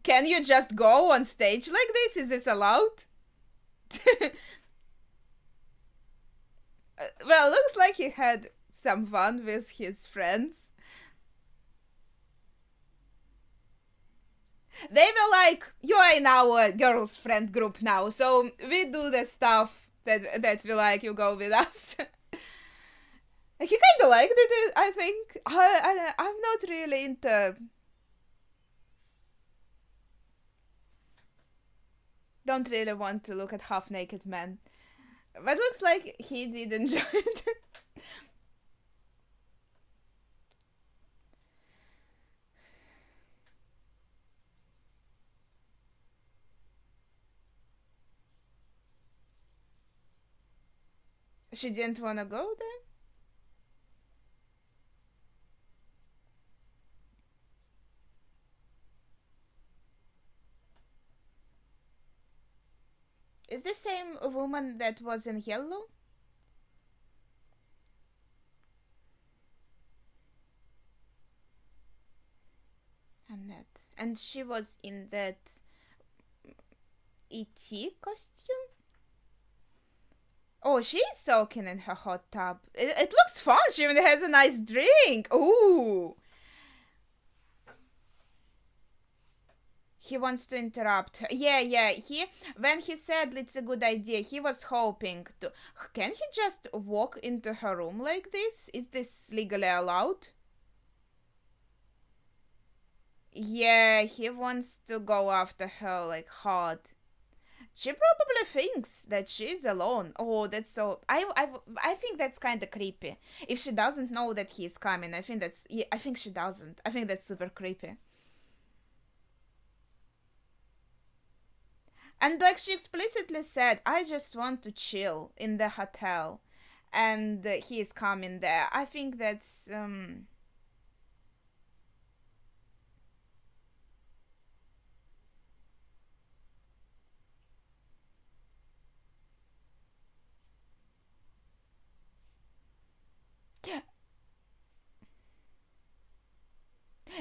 Can you just go on stage like this? Is this allowed? Well, looks like he had some fun with his friends. They were like, "You are in our girls' friend group now, so we do the stuff that we like. You go with us." He kind of liked it, I think. I'm not really into. Don't really want to look at half-naked men, but looks like he did enjoy it. She didn't want to go there. Is the same woman that was in yellow? Annette. And she was in that E.T. costume? Oh, she's soaking in her hot tub. It looks fun. She even has a nice drink. Ooh. He wants to interrupt her. Yeah. When he said it's a good idea, he was hoping to. Can he just walk into her room like this? Is this legally allowed? Yeah, he wants to go after her like hard. She probably thinks that she's alone. Oh, that's so. I think that's kind of creepy. If she doesn't know that he's coming, I think that's. Yeah, I think she doesn't. I think that's super creepy. And like she explicitly said, I just want to chill in the hotel, and he is coming there. I think that's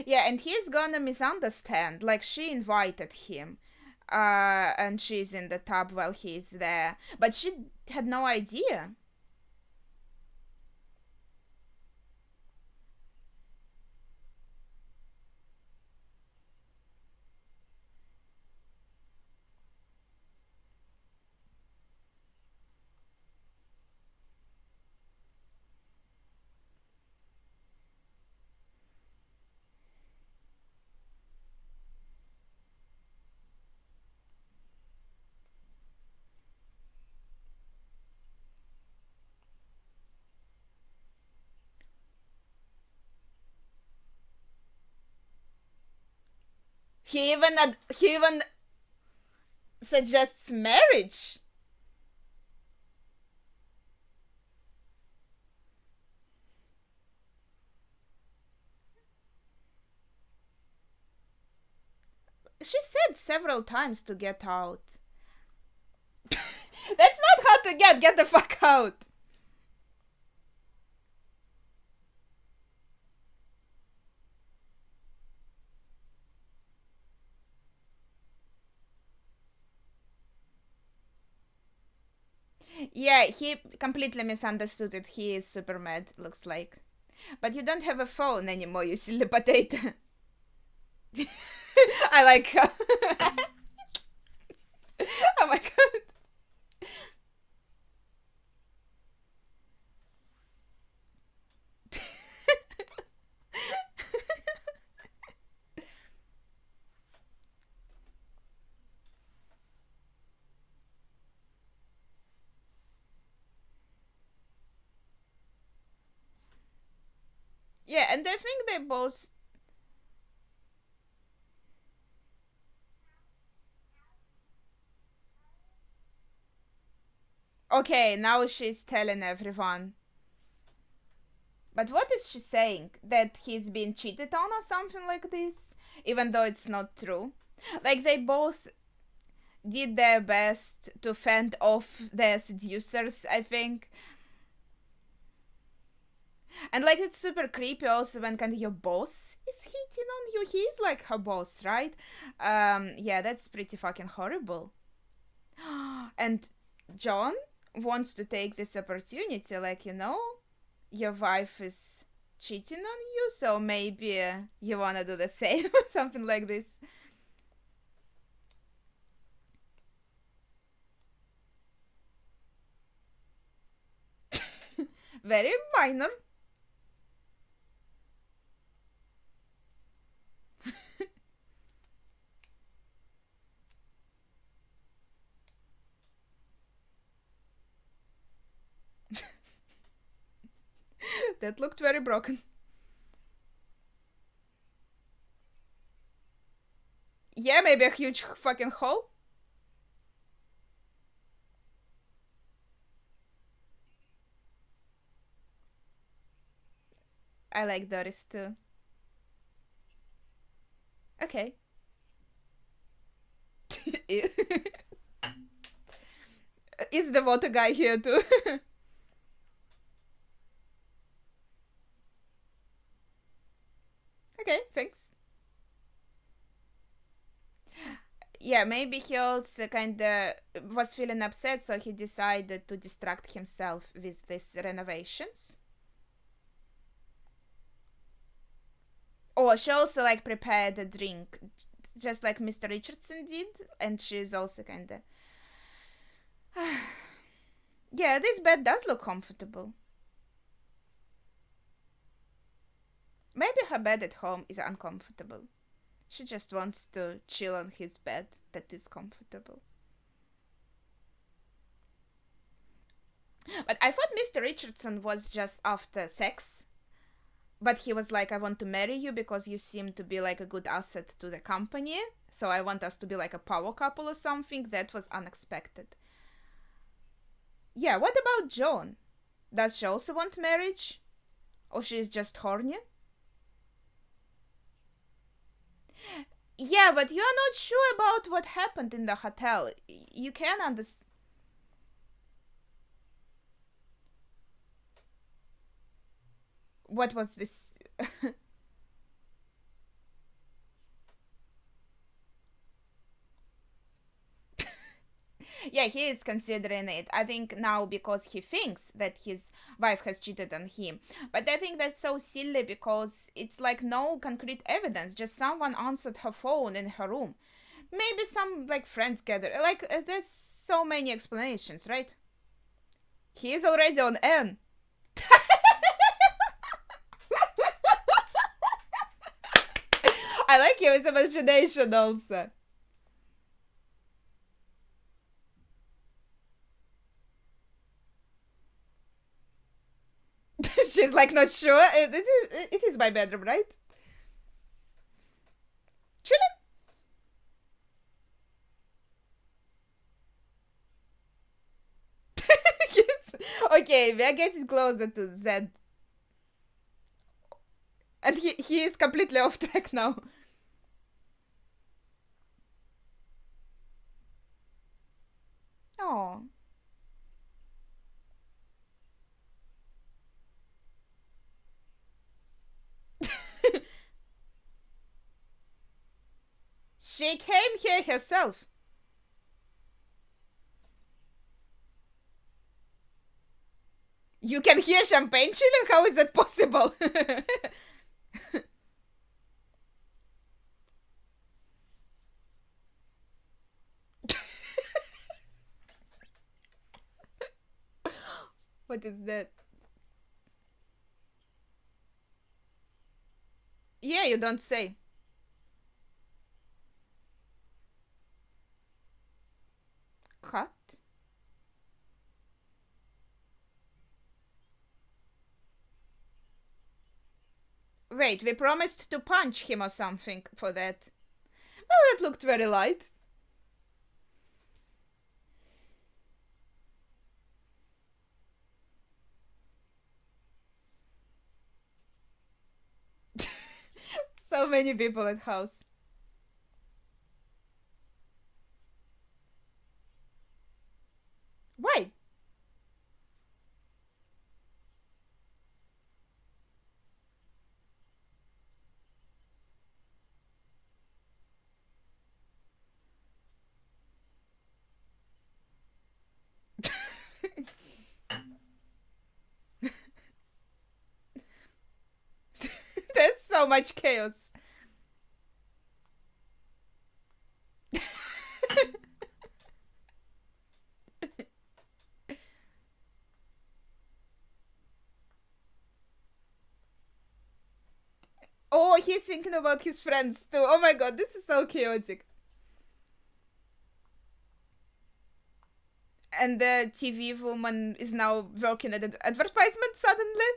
yeah, and he's gonna misunderstand. Like she invited him, and she's in the tub while he's there, but she had no idea. He even suggests marriage. She said several times to get out. That's not how to get the fuck out. Yeah, he completely misunderstood it. He is super mad, looks like. But you don't have a phone anymore, you silly potato. I like her. Oh my god. Yeah, and I think they both. Okay, now she's telling everyone. But what is she saying? That he's been cheated on or something like this? Even though it's not true. Like, they both did their best to fend off their seducers, I think. And, like, it's super creepy also when kind of your boss is hitting on you. He's like her boss, right? Yeah, that's pretty fucking horrible. And John wants to take this opportunity, like, your wife is cheating on you, so maybe you wanna do the same, something like this. Very minor. That looked very broken. Yeah, maybe a huge fucking hole. I like Doris too. Okay. Is the water guy here too? Okay, thanks. Yeah, maybe he also kinda was feeling upset, so he decided to distract himself with these renovations. Oh, she also like prepared a drink, just like Mr. Richardson did, and she's also kinda. Yeah, this bed does look comfortable. Maybe her bed at home is uncomfortable. She just wants to chill on his bed that is comfortable. But I thought Mr. Richardson was just after sex. But he was like, I want to marry you because you seem to be like a good asset to the company. So I want us to be like a power couple or something. That was unexpected. Yeah, what about Joan? Does she also want marriage? Or she is just horny? Yeah, but you are not sure about what happened in the hotel. You can understand. What was this? Yeah, he is considering it. I think now because he thinks that his wife has cheated on him. But I think that's so silly because it's like no concrete evidence. Just someone answered her phone in her room. Maybe some like friends gather. Like there's so many explanations, right? He is already on N. I like his imagination also. She's like not sure. It is my bedroom, right? Chilling. Yes. Okay, I guess it's closer to Z. And he is completely off track now. Oh. She came here herself. You can hear champagne chilling? How is that possible? What is that? Yeah, you don't say. Cut? Wait, we promised to punch him or something for that. Well, that looked very light. So many people at house. Why? There's so much chaos. Oh, he's thinking about his friends too. Oh my god, this is so chaotic. And the TV woman is now working at an advertisement suddenly.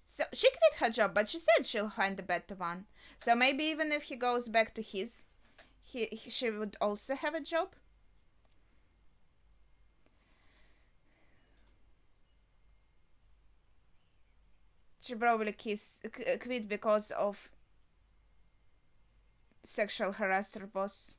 So she quit her job, but she said she'll find a better one. So maybe even if he goes back to his, she would also have a job. She probably quit because of sexual harasser boss.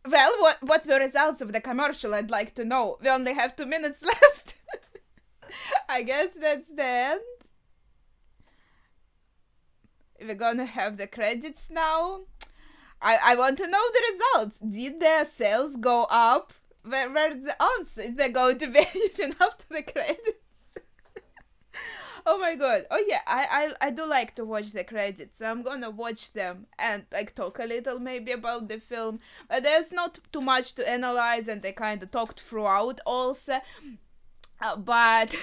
Well, what were results of the commercial? I'd like to know. We only have 2 minutes left. I guess that's the end. We're gonna have the credits now. I want to know the results. Did their sales go up? Where's the answer? Is there going to be anything after the credits? Oh my god. Oh yeah, I do like to watch the credits, so I'm gonna watch them and like talk a little maybe about the film. But there's not too much to analyze, and they kind of talked throughout also. But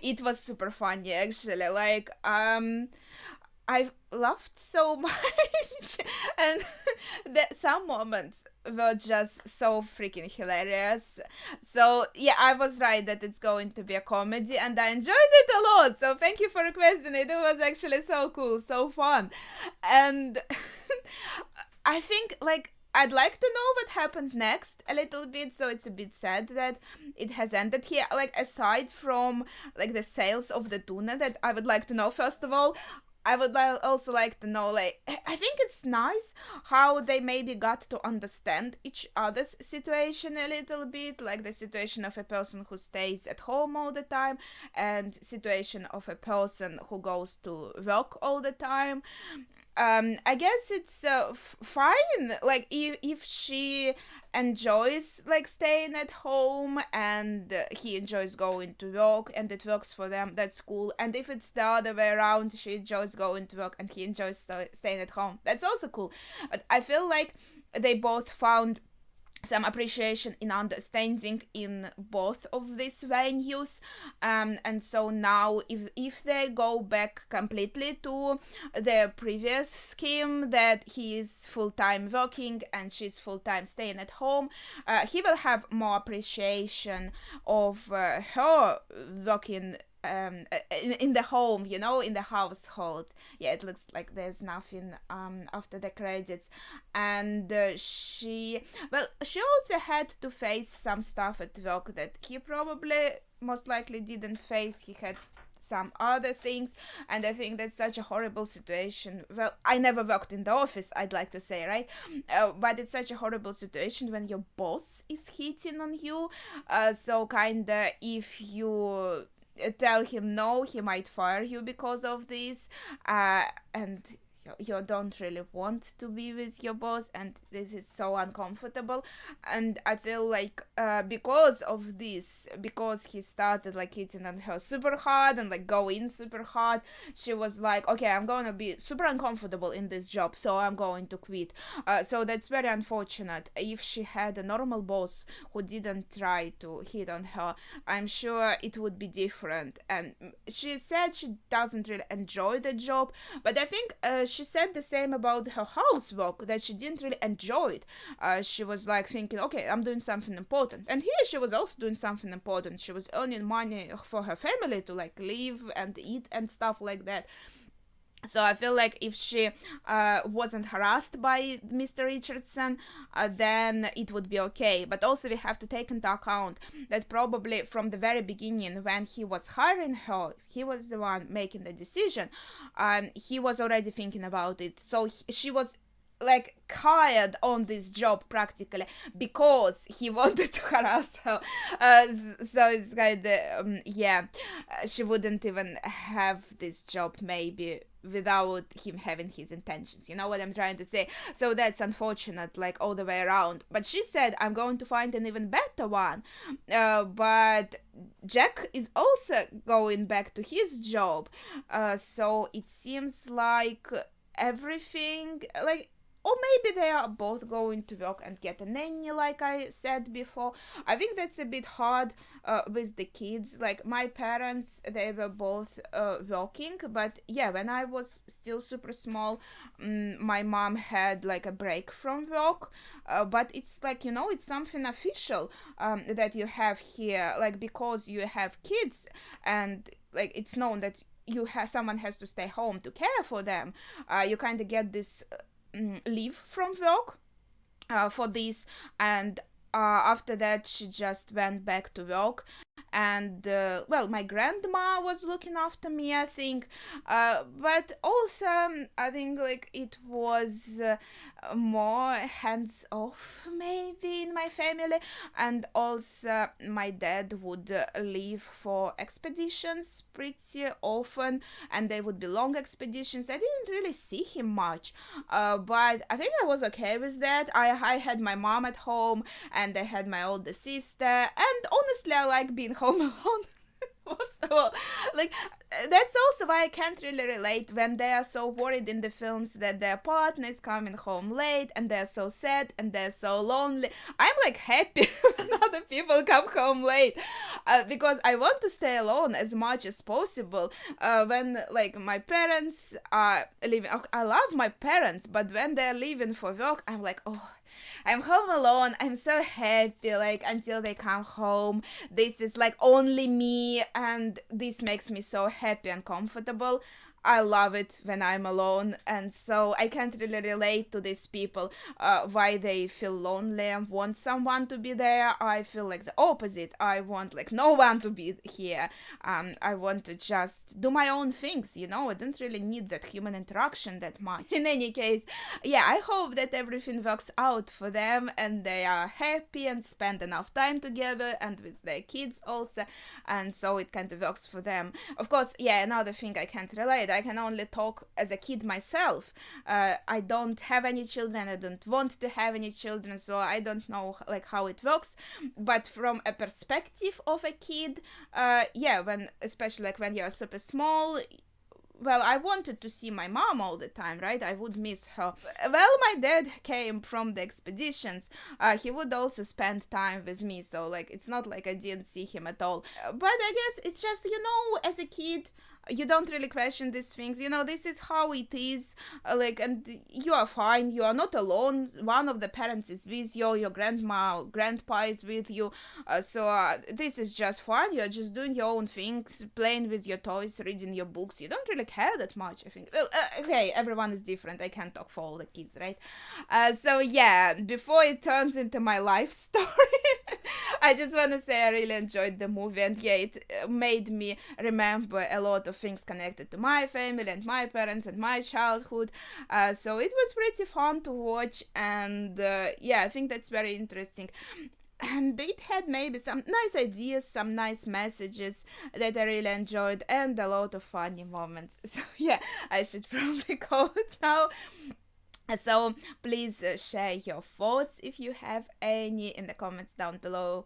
it was super funny actually. Like I laughed so much, and some moments were just so freaking hilarious. So yeah, I was right that it's going to be a comedy, and I enjoyed it a lot. So thank you for requesting it. It was actually so cool, so fun, and I think like I'd like to know what happened next a little bit. So it's a bit sad that it has ended here. Like aside from like the sales of the tuna, that I would like to know first of all. I would also like to know, like, I think it's nice how they maybe got to understand each other's situation a little bit, like the situation of a person who stays at home all the time and situation of a person who goes to work all the time. I guess it's fine, like if she enjoys like staying at home and he enjoys going to work and it works for them, that's cool. And if it's the other way around, she enjoys going to work and he enjoys staying at home, that's also cool. But I feel like they both found some appreciation in understanding in both of these venues, and so now if they go back completely to their previous scheme that he is full-time working and she's full-time staying at home, he will have more appreciation of her working in the home, you know, in the household. Yeah, it looks like there's nothing after the credits. And she also had to face some stuff at work that he probably most likely didn't face. He had some other things, and I think that's such a horrible situation. Well, I never worked in the office, I'd like to say, right? But it's such a horrible situation when your boss is hitting on you. So kinda if you tell him no, he might fire you because of this, and you don't really want to be with your boss, and this is so uncomfortable. And I feel like because of this, because he started like hitting on her super hard and like going super hard, she was like, okay, I'm gonna be super uncomfortable in this job, so I'm going to quit. So that's very unfortunate. If she had a normal boss who didn't try to hit on her, I'm sure it would be different. And she said she doesn't really enjoy the job, but I think she said the same about her housework, that she didn't really enjoy it. She was like thinking, okay, I'm doing something important. And here she was also doing something important. She was earning money for her family to like live and eat and stuff like that. So I feel like if she wasn't harassed by Mr. Richardson, then it would be okay. But also we have to take into account that probably from the very beginning, when he was hiring her, he was the one making the decision. He was already thinking about it. So she was like hired on this job practically because he wanted to harass her. So it's kind of she wouldn't even have this job maybe without him having his intentions. You know what I'm trying to say? So that's unfortunate, like all the way around. But she said, I'm going to find an even better one. But Jack is also going back to his job. So it seems like everything, like, or maybe they are both going to work and get a nanny, like I said before. I think that's a bit hard with the kids. Like my parents, they were both working, but yeah, when I was still super small, my mom had like a break from work. But it's like, you know, it's something official that you have here, like because you have kids, and like it's known that someone has to stay home to care for them. You kind of get this leave from work for this, and after that she just went back to work. And well, my grandma was looking after me, I think, but also I think like it was more hands off maybe in my family. And also my dad would leave for expeditions pretty often, and they would be long expeditions. I didn't really see him much, but I think I was okay with that. I had my mom at home, and I had my older sister, and honestly I like being home alone. Most of all, like that's also why I can't really relate when they are so worried in the films that their partner is coming home late, and they're so sad and they're so lonely. I'm like happy when other people come home late, because I want to stay alone as much as possible. When like my parents are leaving, I love my parents, but when they're leaving for work, I'm like, oh, I'm home alone. I'm so happy, like, until they come home. This is like only me, and this makes me so happy and comfortable. I love it when I'm alone, and so I can't really relate to these people, why they feel lonely and want someone to be there. I feel like the opposite. I want like no one to be here. I want to just do my own things, you know. I don't really need that human interaction that much. In any case, yeah, I hope that everything works out for them and they are happy and spend enough time together and with their kids also, and so it kind of works for them. Of course, yeah, another thing I can't relate. I can only talk as a kid myself. I don't have any children. I don't want to have any children, so I don't know like how it works. But from a perspective of a kid, yeah, when especially like when you're super small. Well, I wanted to see my mom all the time, right? I would miss her. Well, my dad came from the expeditions. He would also spend time with me, so like it's not like I didn't see him at all. But I guess it's just, you know, as a kid, you don't really question these things, you know. This is how it is, like, and you are fine, you are not alone. One of the parents is with you, your grandma or grandpa is with you, so this is just fun. You're just doing your own things, playing with your toys, reading your books. You don't really care that much, I think. Well, okay, everyone is different. I can't talk for all the kids, right? So yeah, before it turns into my life story, I just want to say I really enjoyed the movie, and yeah, it made me remember a lot of things connected to my family and my parents and my childhood. So it was pretty fun to watch, and yeah, I think that's very interesting. and it had maybe some nice ideas, some nice messages that I really enjoyed, and a lot of funny moments. So yeah, I should probably call it now. So please share your thoughts if you have any in the comments down below.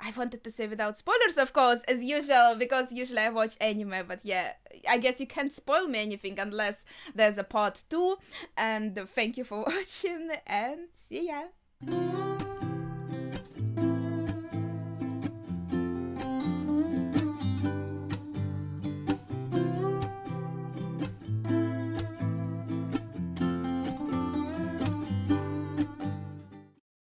I wanted to say without spoilers, of course, as usual, because usually I watch anime, but yeah, I guess you can't spoil me anything unless there's a part 2. And thank you for watching, and see ya!